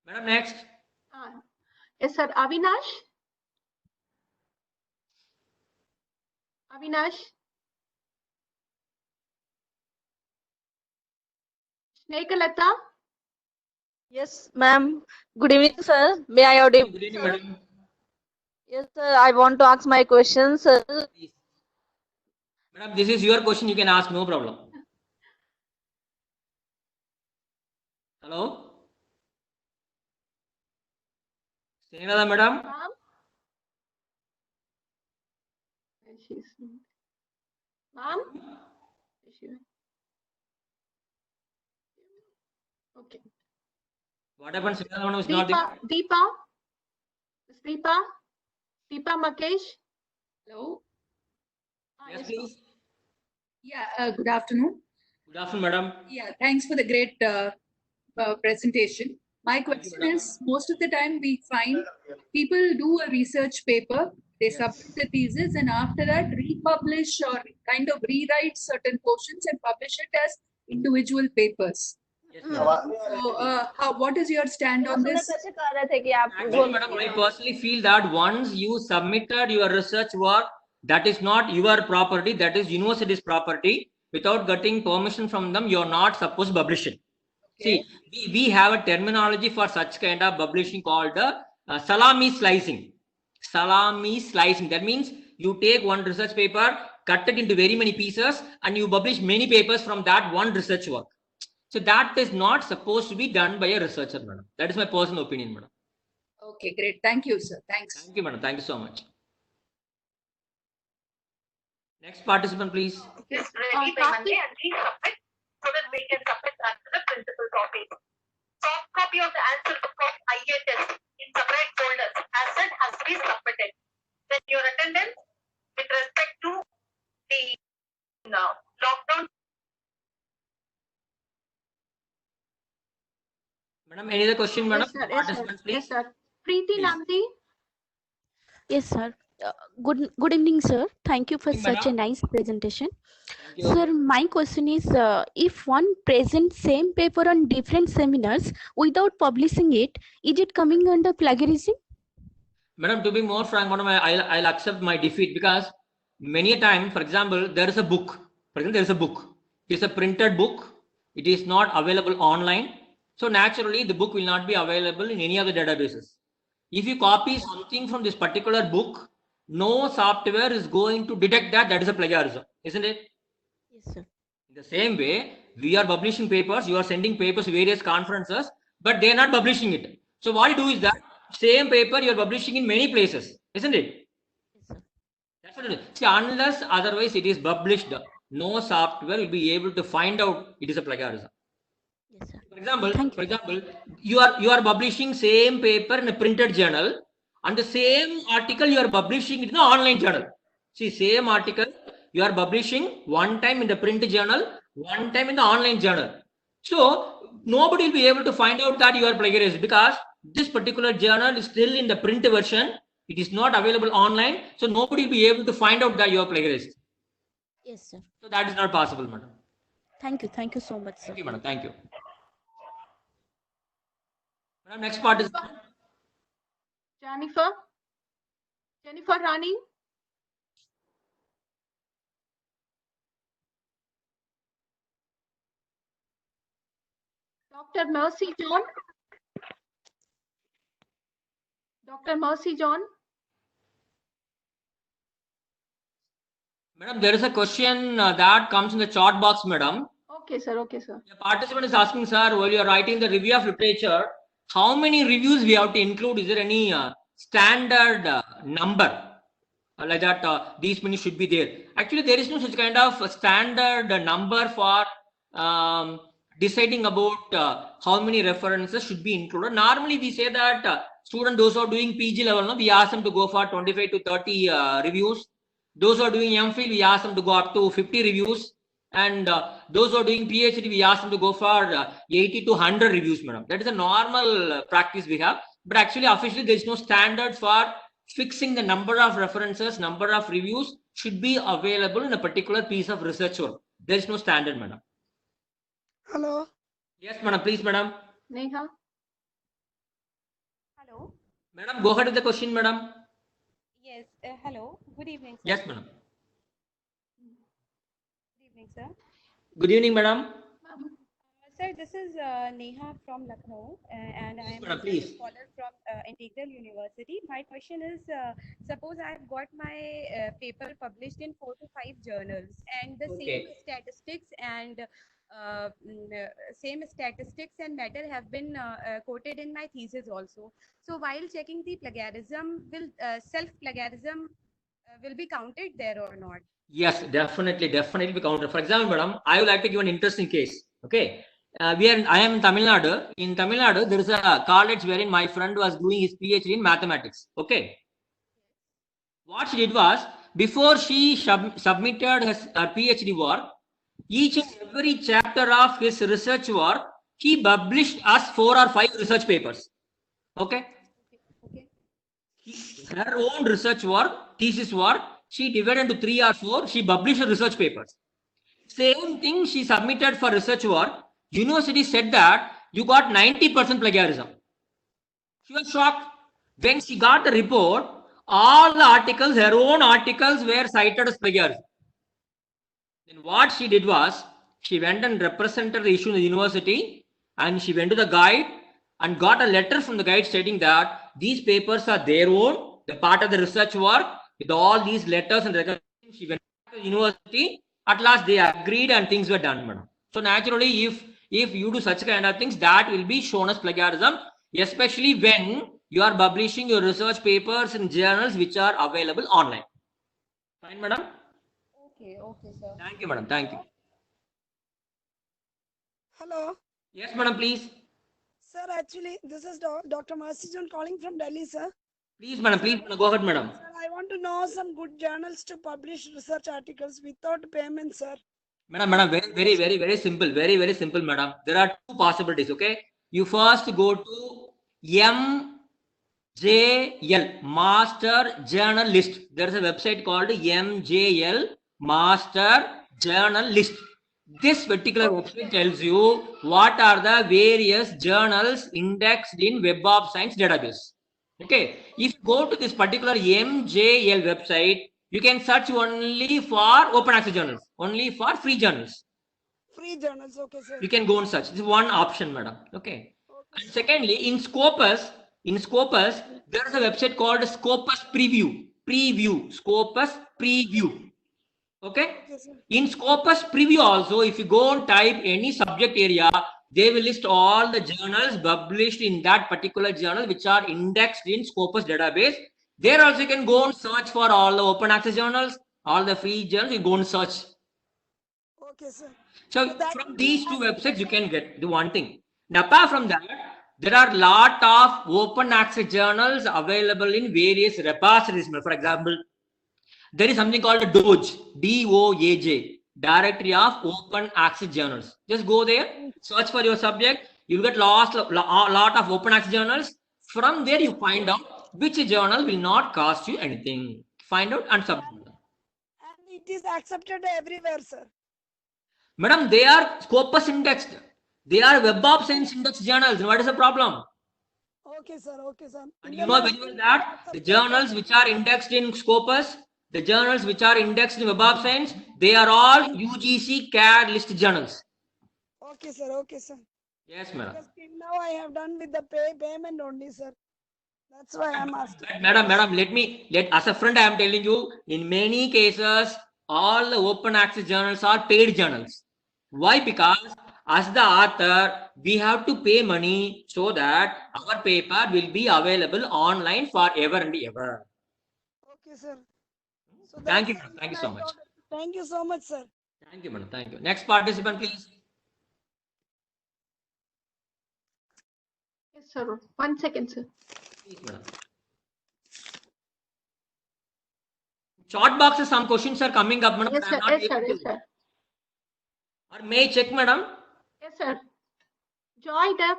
Madam, next. Yes, sir. Avinash? Avinash? Snekalata? Yes, ma'am. Good evening, sir. May I audible? Good evening, madam. Yes, sir. I want to ask my question, sir. Please. Madam, this is your question. You can ask, no problem. Hello? Snehalata, madam? Ma'am? Ma'am? Okay. What happened? Snehalata madam is not there. Deepa? Is Deepa Makesh? Hello. Yes, please. Yeah, good afternoon. Good afternoon, madam. Yeah, thanks for the great presentation. My question is, most of the time we find people do a research paper, they submit the thesis, and after that republish or kind of rewrite certain portions and publish it as individual papers. Yes, So, what is your stand on this? Actually, madam, I personally feel that once you submitted your research work, that is not your property, that is university's property. Without getting permission from them, you're not supposed to publish it. Okay. See, we have a terminology for such kind of publishing called salami slicing. Salami slicing. That means you take one research paper, cut it into very many pieces, and you publish many papers from that one research work. So that is not supposed to be done by a researcher, madam. That is my personal opinion, madam. Okay, great. Thank you, sir. Thanks. Thank you, madam. Thank you so much. Next participant, please. It's ready by Monday and please submit so that we can submit that to the principal copy. Soft copy of the answer from IA test in separate folders as it has to be submitted. Then your attendance with respect to the lockdown. Madam, any other question, madam? Yes, sir. Yes, sir. Participants, please. Yes, sir. Preeti Nandi? Yes, sir. Good evening, sir. Thank you for Good such a madam. nice presentation. Thank you. Sir, my question is, if one presents same paper on different seminars without publishing it, is it coming under plagiarism? Madam, to be more frank, madam, I'll accept my defeat because many a time, for example, there is a book. For example, there is a book. It's a printed book. It is not available online. So naturally, the book will not be available in any other databases. If you copy something from this particular book, no software is going to detect that is a plagiarism, isn't it? Yes, sir. In the same way, we are publishing papers, you are sending papers to various conferences, but they are not publishing it. So what you do is that same paper you are publishing in many places, isn't it? Yes, sir. That's what it is. See, unless otherwise it is published, no software will be able to find out it is a plagiarism. Yes, sir. For example, you are publishing same paper in a printed journal, and the same article you are publishing it in an online journal. See, same article you are publishing one time in the print journal, one time in the online journal. So nobody will be able to find out that you are plagiarized because this particular journal is still in the print version. It is not available online. So nobody will be able to find out that you are plagiarized. Yes, sir. So that is not possible, madam. Thank you. Thank you so much, sir. Thank you, madam. Thank you. Madam, next part is Jennifer Rani? Dr. Mercy John? Dr. Mercy John? Madam, there is a question that comes in the chat box, madam. Okay, sir. Okay, sir. The participant is asking, sir, while you are writing the review of literature, how many reviews we have to include? Is there any standard number like that? These many should be there. Actually, there is no such kind of standard number for deciding about how many references should be included. Normally, we say that students, those who are doing PG level, no, we ask them to go for 25 to 30 reviews. Those who are doing MPhil, we ask them to go up to 50 reviews. And those who are doing PhD, we ask them to go for 80 to 100 reviews, madam. That is a normal practice we have. But actually, officially, there is no standard for fixing the number of references, number of reviews should be available in a particular piece of research work. There is no standard, madam. Hello. Yes, madam. Please, madam. Neha. Hello. Madam, go ahead with the question, madam. Yes. Hello. Good evening, sir. Yes, madam. Good evening, sir. Good evening, madam. Sir, this is Neha from Lucknow, and I am madam, a please. scholar from Integral University. My question is, suppose I've got my paper published in 4 to 5 journals, and the Okay. same statistics and matter have been quoted in my thesis also. So while checking the plagiarism, will self-plagiarism will be counted there or not? Yes, definitely be counted. For example, madam, I would like to give an interesting case. Okay. I am in Tamil Nadu. In Tamil Nadu, there is a college wherein my friend was doing his PhD in mathematics. Okay. What she did was, before she submitted her PhD work, each and every chapter of his research work, he published as 4 or 5 research papers. Okay. Her own research work, thesis work, she divided into 3 or 4. She published research papers. Same thing she submitted for research work. University said that you got 90% plagiarism. She was shocked when she got the report. All the articles, her own articles, were cited as plagiarism. Then what she did was, she went and represented the issue in the university, and she went to the guide and got a letter from the guide stating that these papers are their own, the part of the research work. With all these letters and recommendations, she went to the university. At last, they agreed and things were done, madam. So naturally, if you do such kind of things, that will be shown as plagiarism, especially when you are publishing your research papers in journals which are available online. Fine, madam. Okay, sir. Thank you, madam. Thank you. Hello. Yes, madam, please. Sir, actually, this is Dr. Mercijan calling from Delhi, sir. Please, madam. Please, go ahead, madam. Sir, I want to know some good journals to publish research articles without payment, sir. Madam, very simple. Very simple, madam. There are 2 possibilities, okay? You first go to MJL, Master Journal List. There is a website called MJL Master Journal List. This particular website tells you what are the various journals indexed in Web of Science database. Okay, if you go to this particular MJL website, you can search only for open access journals, only for free journals. Free journals, okay, sir. You can go and search. This is one option, madam. Okay. And secondly, in Scopus, there is a website called Scopus Preview. Scopus Preview. Okay. In Scopus Preview also, if you go and type any subject area, they will list all the journals published in that particular journal which are indexed in Scopus database. There also you can go and search for all the open access journals, all the free journals, you go and search. Okay, sir. So from these 2 websites, you can do one thing. Now, apart from that, there are a lot of open access journals available in various repositories. For example, there is something called DOAJ, DOAJ, Directory of Open Access Journals. Just go there, search for your subject. You will get lot of open access journals. From there, you find out which journal will not cost you anything. Find out and submit. And it is accepted everywhere, sir. Madam, they are Scopus indexed. They are Web of Science indexed journals. What is the problem? Okay, sir. Okay, sir. And you know very well that the journals which are indexed in Scopus, the journals which are indexed in Web of Science, they are all UGC CAD list journals. Okay, sir. Okay, sir. Yes, madam. Because till now I have done with the payment only, sir. That's why I'm asking. Madam, as a friend, I am telling you, in many cases, all the open access journals are paid journals. Why? Because as the author, we have to pay money so that our paper will be available online forever and ever. Okay, sir. So Thank you, madam. Thank you so much. Thank you so much, sir. Thank you, madam. Thank you. Next participant, please. Yes, sir. 1 second, sir. Please, madam. Chat boxes, some questions are coming up, madam. Yes, sir. Yes, sir. Yes, sir. Or may I check, madam? Yes, sir. Joy Depp.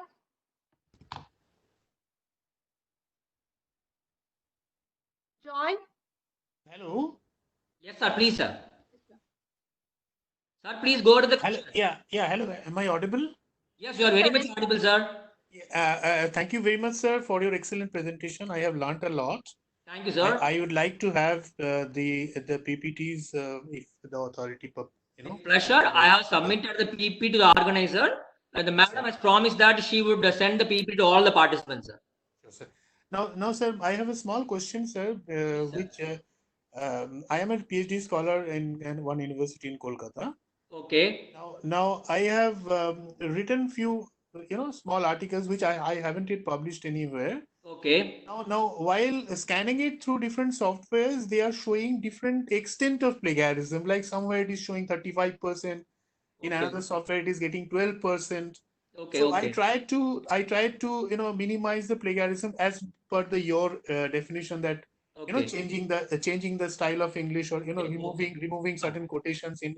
Joy. Hello. Yes, sir. Please, sir. Sir, please go to the Hello. question. Yeah. Hello. Am I audible? Yes, you are very much audible, sir. Thank you very much, sir, for your excellent presentation. I have learnt a lot. Thank you, sir. I would like to have the PPTs if the authority, Pleasure. I have submitted the PP to the organizer, and the madam has promised that she would send the PP to all the participants, sir. Sure, sir. Now, sir, I have a small question, sir, which I am a PhD scholar in one university in Kolkata. Okay. Now I have written few, small articles which I haven't yet published anywhere. Okay. Now, while scanning it through different softwares, they are showing different extent of plagiarism. Like somewhere it is showing 35%, in another software it is getting 12%. Okay. So Okay. I tried to minimize the plagiarism as per your definition that Okay. changing the style of English, or removing certain quotations in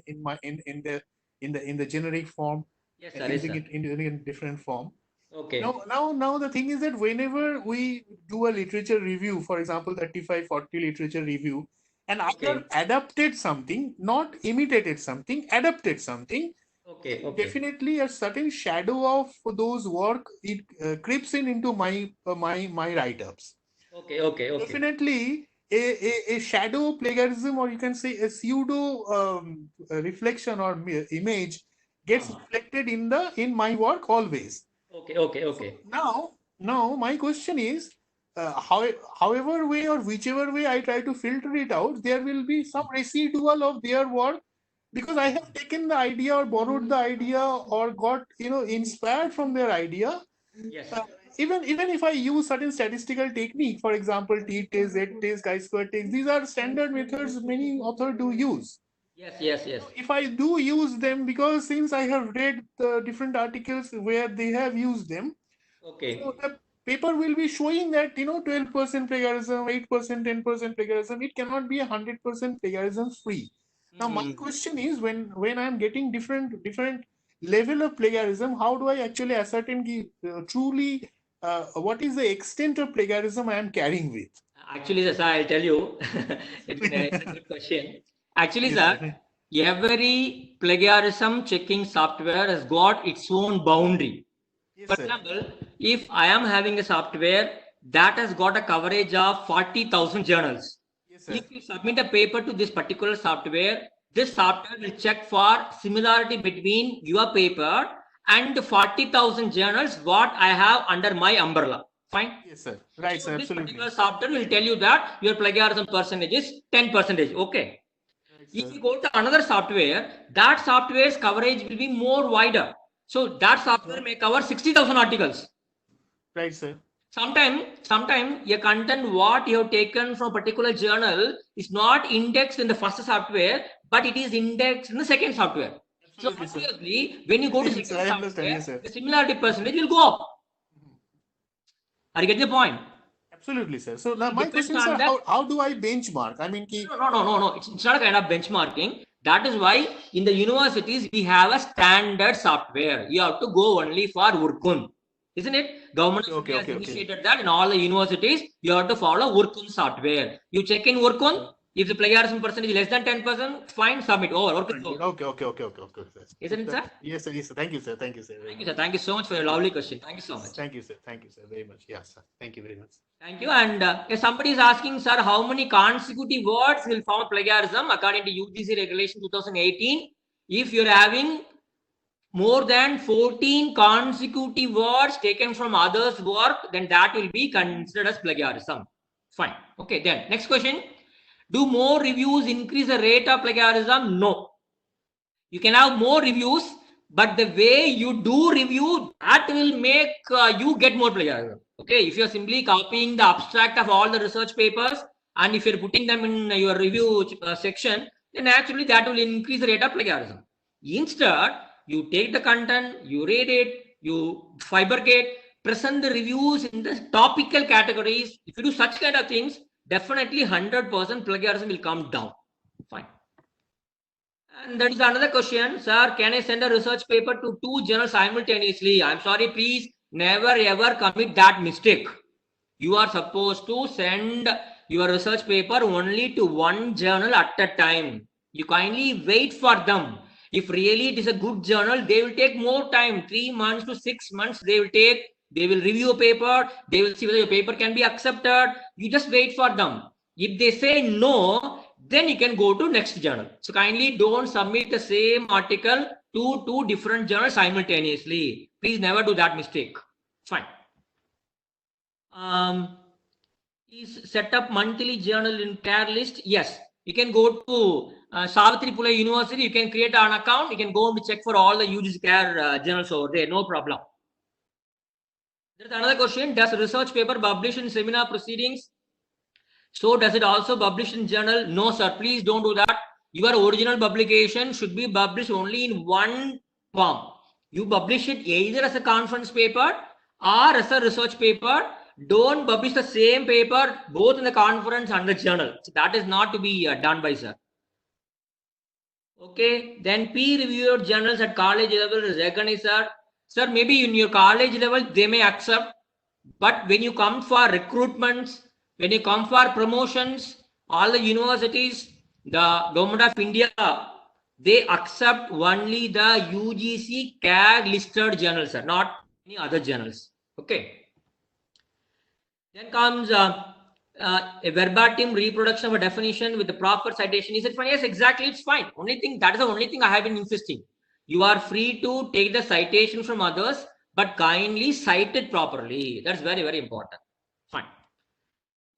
the generic form, Yes, and sir. Yes, using sir. it in different form. Okay. Now the thing is that whenever we do a literature review, for example, 35-40 literature review, and I have adapted something, not imitated something, adapted something, Okay. definitely a certain shadow of those work, it creeps into my write-ups. Okay. Okay. Okay. Definitely a shadow plagiarism, or you can say a pseudo reflection or image gets reflected in my work always. Okay. Okay. Okay. Now my question is, however way or whichever way I try to filter it out, there will be some residual of their work, because I have taken the idea or borrowed the idea or got inspired from their idea. Yes. Even if I use certain statistical technique, for example, t-test, z-test, chi-square test, these are standard methods many authors do use. Yes. Yes. Yes. If I do use them, because since I have read the different articles where they have used them, Okay. so the paper will be showing that 12% plagiarism, 8%, 10% plagiarism. It cannot be 100% plagiarism free. Now my question is, when I am getting different level of plagiarism, how do I actually ascertain truly what is the extent of plagiarism I am carrying with? Actually, sir, I'll tell you. It's a good question. Actually, Yes, sir, every plagiarism checking software has got its own boundary. For example, if I am having a software that has got a coverage of 40,000 journals, if you submit a paper to this particular software, this software will check for similarity between your paper and the 40,000 journals what I have under my umbrella. Fine. Yes, sir. Right, sir. This Absolutely. particular software will tell you that your plagiarism percentage is 10%. Okay. If you go to another software, that software's coverage will be more wider. So that software may cover 60,000 articles. Right, sir. Sometime a content what you have taken from a particular journal is not indexed in the first software, but it is indexed in the second software. So obviously, when you go to second software, the similarity percentage will go up. Are you getting the point? Absolutely, sir. So now my question is, how do I benchmark? I mean, no. It's not a kind of benchmarking. That is why in the universities we have a standard software. You have to go only for Urkun, isn't it? Government has initiated that in all the universities. You have to follow Urkun software. You check in Urkun. If the plagiarism percentage is less than 10%, fine, submit. Okay. Isn't it, sir? Yes, sir. Yes, sir. Thank you, sir. Thank you, sir. Thank you, sir. Thank you so much for your lovely question. Thank you so much. Thank you, sir. Thank you, sir. Very much. Yes, sir. Thank you very much. Thank you. And if somebody is asking, sir, how many consecutive words will form plagiarism according to UGC regulation 2018? If you're having more than 14 consecutive words taken from others' work, then that will be considered as plagiarism. Fine. Okay, then next question. Do more reviews increase the rate of plagiarism? No. You can have more reviews, but the way you do review, that will make you get more plagiarism. Okay, if you're simply copying the abstract of all the research papers, and if you're putting them in your review section, then actually that will increase the rate of plagiarism. Instead, you take the content, you read it, you fabricate, present the reviews in the topical categories. If you do such kind of things, definitely 100% plagiarism will come down. Fine. And that is another question, sir. Can I send a research paper to 2 journals simultaneously? I'm sorry, please never ever commit that mistake. You are supposed to send your research paper only to 1 journal at a time. You kindly wait for them. If really it is a good journal, they will take more time, 3 months to 6 months they will take. They will review a paper. They will see whether your paper can be accepted. You just wait for them. If they say no, then you can go to next journal. So kindly don't submit the same article to 2 different journals simultaneously. Please never do that mistake. Fine. Is set up monthly journal in care list? Yes. You can go to Savitri Phule University. You can create an account. You can go and check for all the UGC care journals over there. No problem. There's another question. Does research paper publish in seminar proceedings? So does it also publish in journal? No, sir. Please don't do that. Your original publication should be published only in one form. You publish it either as a conference paper or as a research paper. Don't publish the same paper both in the conference and the journal. So that is not to be done by sir. Okay. Then peer-reviewed journals at college level is recognized, sir. Sir, maybe in your college level they may accept, but when you come for recruitments, when you come for promotions, all the universities, the Government of India, they accept only the UGC CAD listed journals, sir, not any other journals. Okay. Then comes a verbatim reproduction of a definition with the proper citation. Is it fine? Yes, exactly. It's fine. That is the only thing I have been insisting. You are free to take the citation from others, but kindly cite it properly. That's very, very important. Fine.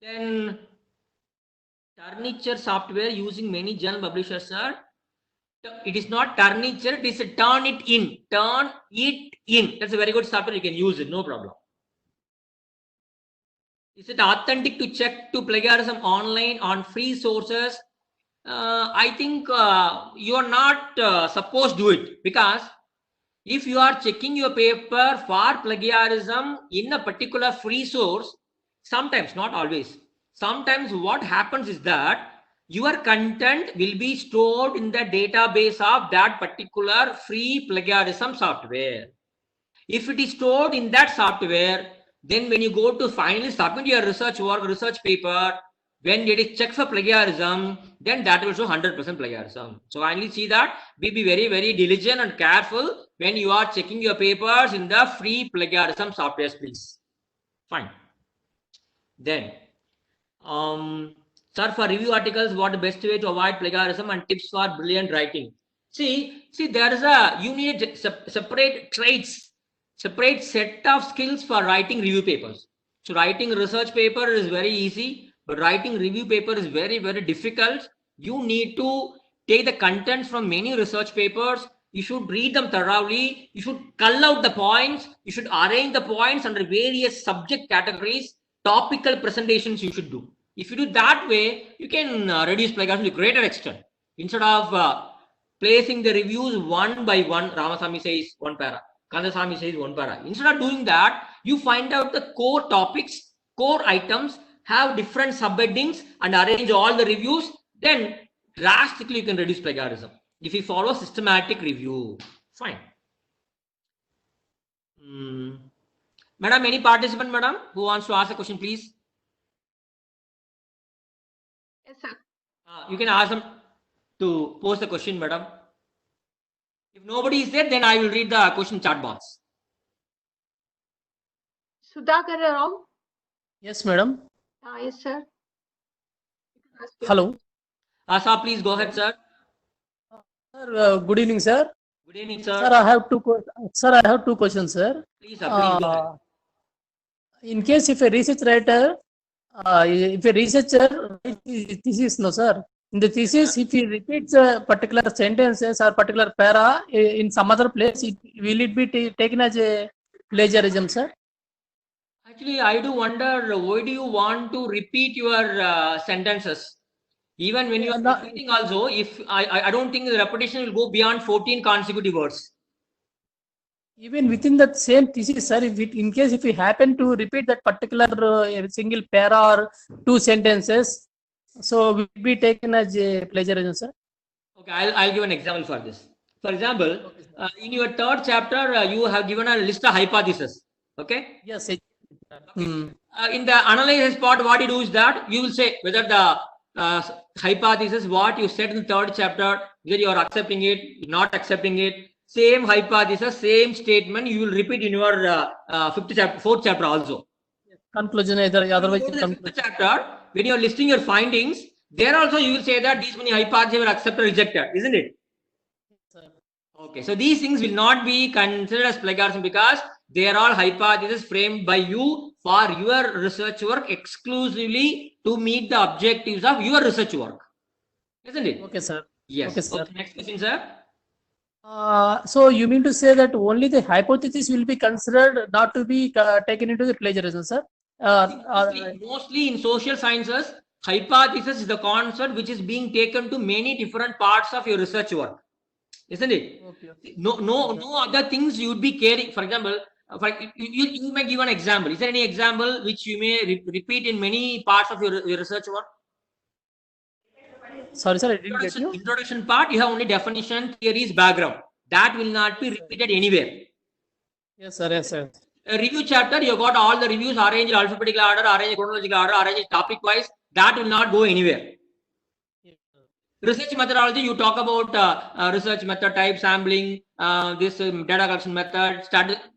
Then Turniture software using many journal publishers, sir. It is not Turniture, it is a Turn It In. Turn It In. That's a very good software. You can use it, no problem. Is it authentic to check to plagiarism online on free sources? I think you are not supposed to do it, because if you are checking your paper for plagiarism in a particular free source, sometimes, not always, sometimes what happens is that your content will be stored in the database of that particular free plagiarism software. If it is stored in that software, then when you go to finally submit your research work, research paper, when it is checked for plagiarism, then that will show 100% plagiarism. So kindly see that. Be very, very diligent and careful when you are checking your papers in the free plagiarism softwares, please. Fine. Then, sir, for review articles, what the best way to avoid plagiarism and tips for brilliant writing? See, there is you need separate traits, separate set of skills for writing review papers. So writing research paper is very easy, but writing review paper is very, very difficult. You need to take the contents from many research papers. You should read them thoroughly. You should cull out the points. You should arrange the points under various subject categories. Topical presentations you should do. If you do that way, you can reduce plagiarism to a greater extent. Instead of placing the reviews one by one, Ramasamy says one para, Kandasamy says one para. Instead of doing that, you find out the core topics, core items, have different subheadings and arrange all the reviews. Then drastically you can reduce plagiarism if you follow systematic review. Fine. Madam, any participant, madam, who wants to ask a question, please? Yes, sir. You can ask them to post the question, madam. If nobody is there, then I will read the question chat box. Sudhakar Rao. Yes, madam. Yes, sir. Hello. Sir, please go ahead, sir. Sir, good evening, sir. Good evening, sir. Sir, I have two questions, sir. Please, sir, please go ahead. In case if a research writer, if a researcher writes thesis, no, sir. In the thesis, if he repeats particular sentences or particular para in some other place, will it be taken as a plagiarism, sir? Actually, I do wonder, why do you want to repeat your sentences? Even when you are repeating also, if I don't think the repetition will go beyond 14 consecutive words. Even within that same thesis, sir, in case if we happen to repeat that particular single para or two sentences, so will it be taken as a plagiarism, sir? Okay, I'll give an example for this. For example, in your third chapter, you have given a list of hypotheses. Okay. Yes. Hmm. In the analysis part, what you do is that you will say whether the hypothesis, what you said in the third chapter, whether you are accepting it, not accepting it, same hypothesis, same statement, you will repeat in your fourth chapter also. Conclusion, otherwise. Go to the fifth chapter, when you are listing your findings, there also you will say that these many hypotheses were accepted or rejected, isn't it? Okay, so these things will not be considered as plagiarism because they are all hypotheses framed by you for your research work exclusively to meet the objectives of your research work, isn't it? Okay, sir. Yes. Okay, sir. Next question, sir. So you mean to say that only the hypothesis will be considered, not to be taken into the plagiarism, sir? Mostly in social sciences, hypothesis is the concept which is being taken to many different parts of your research work, isn't it? Okay. No other things you would be caring. For example, you may give an example. Is there any example which you may repeat in many parts of your research work? Sorry, sir, I didn't get you. Introduction part, you have only definition, theories, background. That will not be repeated anywhere. Yes, sir. Yes, sir. A review chapter, you got all the reviews arranged in alphabetical order, arranged in chronological order, arranged topic wise. That will not go anywhere. Research methodology, you talk about research method type, sampling, this data collection method,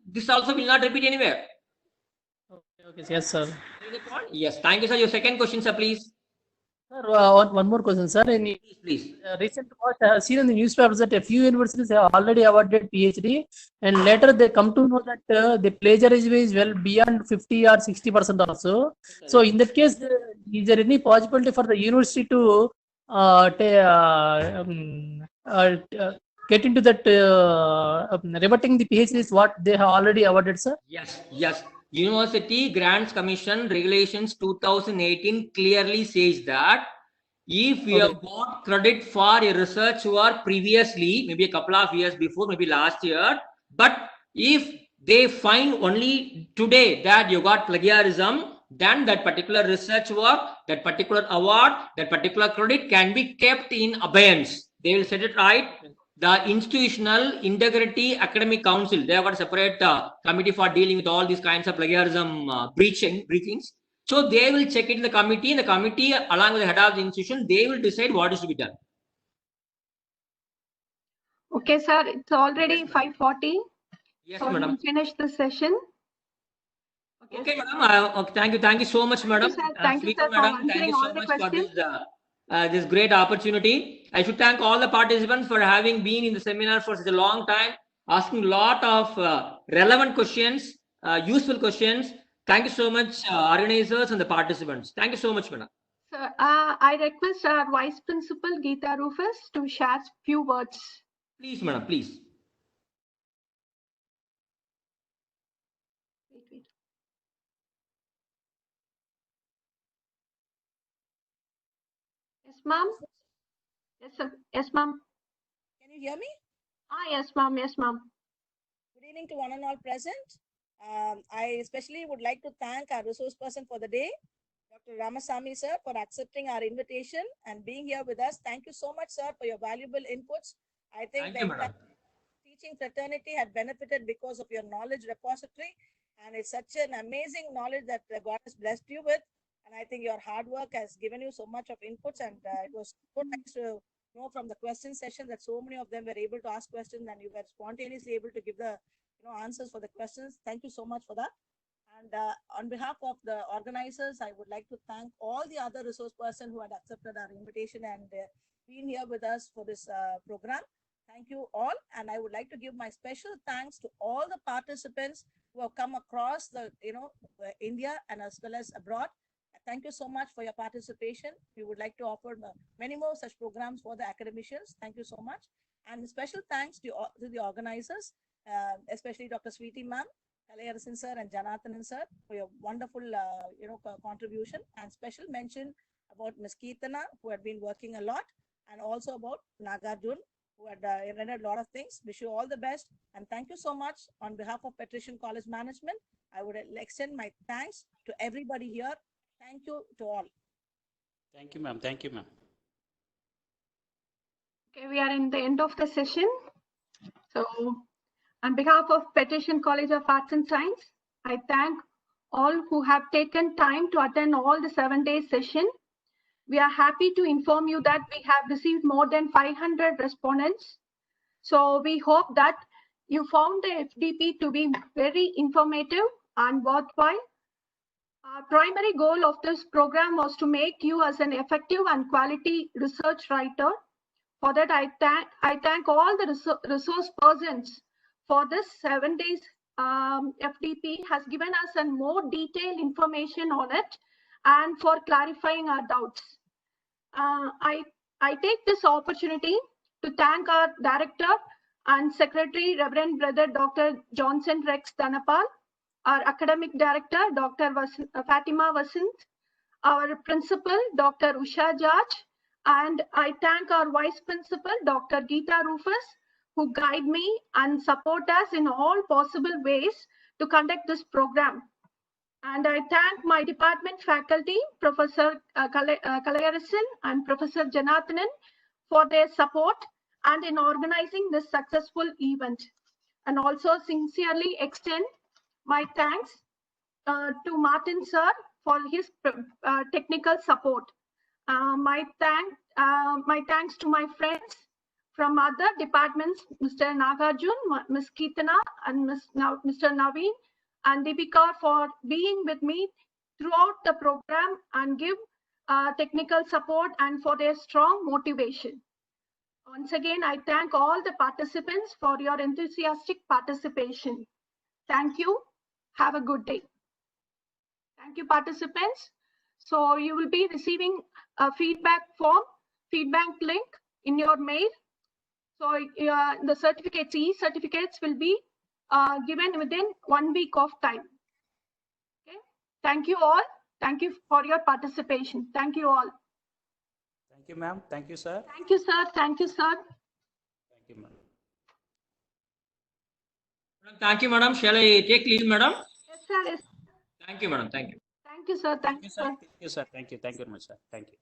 this also will not repeat anywhere. Okay, yes, sir. Yes, thank you, sir. Your second question, sir, please. Sir, one more question, sir. In please. Recent what I have seen in the newspapers that a few universities have already awarded PhD, and later they come to know that the plagiarism is well beyond 50 or 60% also. So in that case, is there any possibility for the university to get into that rebutting the PhDs what they have already awarded, sir? Yes. University Grants Commission Regulations 2018 clearly says that if you have got credit for a research work previously, maybe a couple of years before, maybe last year, but if they find only today that you got plagiarism, then that particular research work, that particular award, that particular credit can be kept in abeyance. They will set it right. The Institutional Integrity Academic Council, they have got a separate committee for dealing with all these kinds of plagiarism breachings. So they will check it in the committee. In the committee, along with the head of the institution, they will decide what is to be done. Okay, sir. It's already 5:40. Yes, so madam. We'll finish the session. Okay, madam. Thank you so much, madam. Thank you, sir, for answering all the questions. This great opportunity. I should thank all the participants for having been in the seminar for such a long time, asking a lot of relevant questions, useful questions. Thank you so much, organizers and the participants. Thank you so much, madam. Sir, I request our Vice Principal Geeta Rufus to share few words. Please, madam, please. Yes, ma'am. Yes, sir. Yes, ma'am. Can you hear me? Yes, ma'am. Yes, ma'am. Good evening to one and all present. I especially would like to thank our resource person for the day, Dr. Ramasamy, sir, for accepting our invitation and being here with us. Thank you so much, sir, for your valuable inputs. I think the entire teaching fraternity had benefited because of your knowledge repository, and it's such an amazing knowledge that God has blessed you with. And I think your hard work has given you so much of inputs, and it was so nice to know from the question session that so many of them were able to ask questions, and you were spontaneously able to give the answers for the questions. Thank you so much for that. And on behalf of the organizers, I would like to thank all the other resource persons who had accepted our invitation and been here with us for this program. Thank you all. And I would like to give my special thanks to all the participants who have come across the, India and as well as abroad. Thank you so much for your participation. We would like to offer many more such programs for the academicians. Thank you so much. And special thanks to the organizers, especially Dr. Sweetie ma'am, Kalayarasan sir and Janathanan sir for your wonderful contribution, and special mention about Ms. Keetana, who had been working a lot, and also about Nagarjun, who had rendered a lot of things. Wish you all the best, and thank you so much. On behalf of Patrician College Management, I would extend my thanks to everybody here. Thank you to all. Thank you, ma'am. Thank you, ma'am. Okay, we are in the end of the session. So, on behalf of Petition College of Arts and Science, I thank all who have taken time to attend all the 7-day session. We are happy to inform you that we have received more than 500 respondents. So we hope that you found the FDP to be very informative and worthwhile. Our primary goal of this program was to make you as an effective and quality research writer. For that, I thank all the resource persons for this 7 days. FDP has given us a more detailed information on it and for clarifying our doubts. I take this opportunity to thank our director and secretary, Reverend Brother Dr. Johnson Rex Dhanapal, our academic director, Dr. Fatima Vasant, our principal, Dr. Usha Jaj, and I thank our vice principal, Dr. Geeta Rufus, who guide me and support us in all possible ways to conduct this program. And I thank my department faculty, Professor Kalayarasan and Professor Janathanan, for their support and in organizing this successful event. And also sincerely extend my thanks to Martin sir for his technical support. My thanks to my friends from other departments, Mr. Nagarjun, Ms. Keetana, and Mr. Naveen and Deepika for being with me throughout the program and give technical support and for their strong motivation. Once again, I thank all the participants for your enthusiastic participation. Thank you. Have a good day. Thank you, participants. So you will be receiving a feedback form, feedback link in your mail. So the certificates, e-certificates will be given within 1 week of time. Okay. Thank you all. Thank you for your participation. Thank you all. Thank you, ma'am. Thank you, sir. Thank you, sir. Thank you, sir. Thank you, ma'am. Thank you, madam. Shall I take leave, madam? Yes, sir. Yes. Thank you, madam. Thank you. Thank you, sir. Thank you, sir. Thank you, sir. Thank you. Thank you very much, sir. Thank you.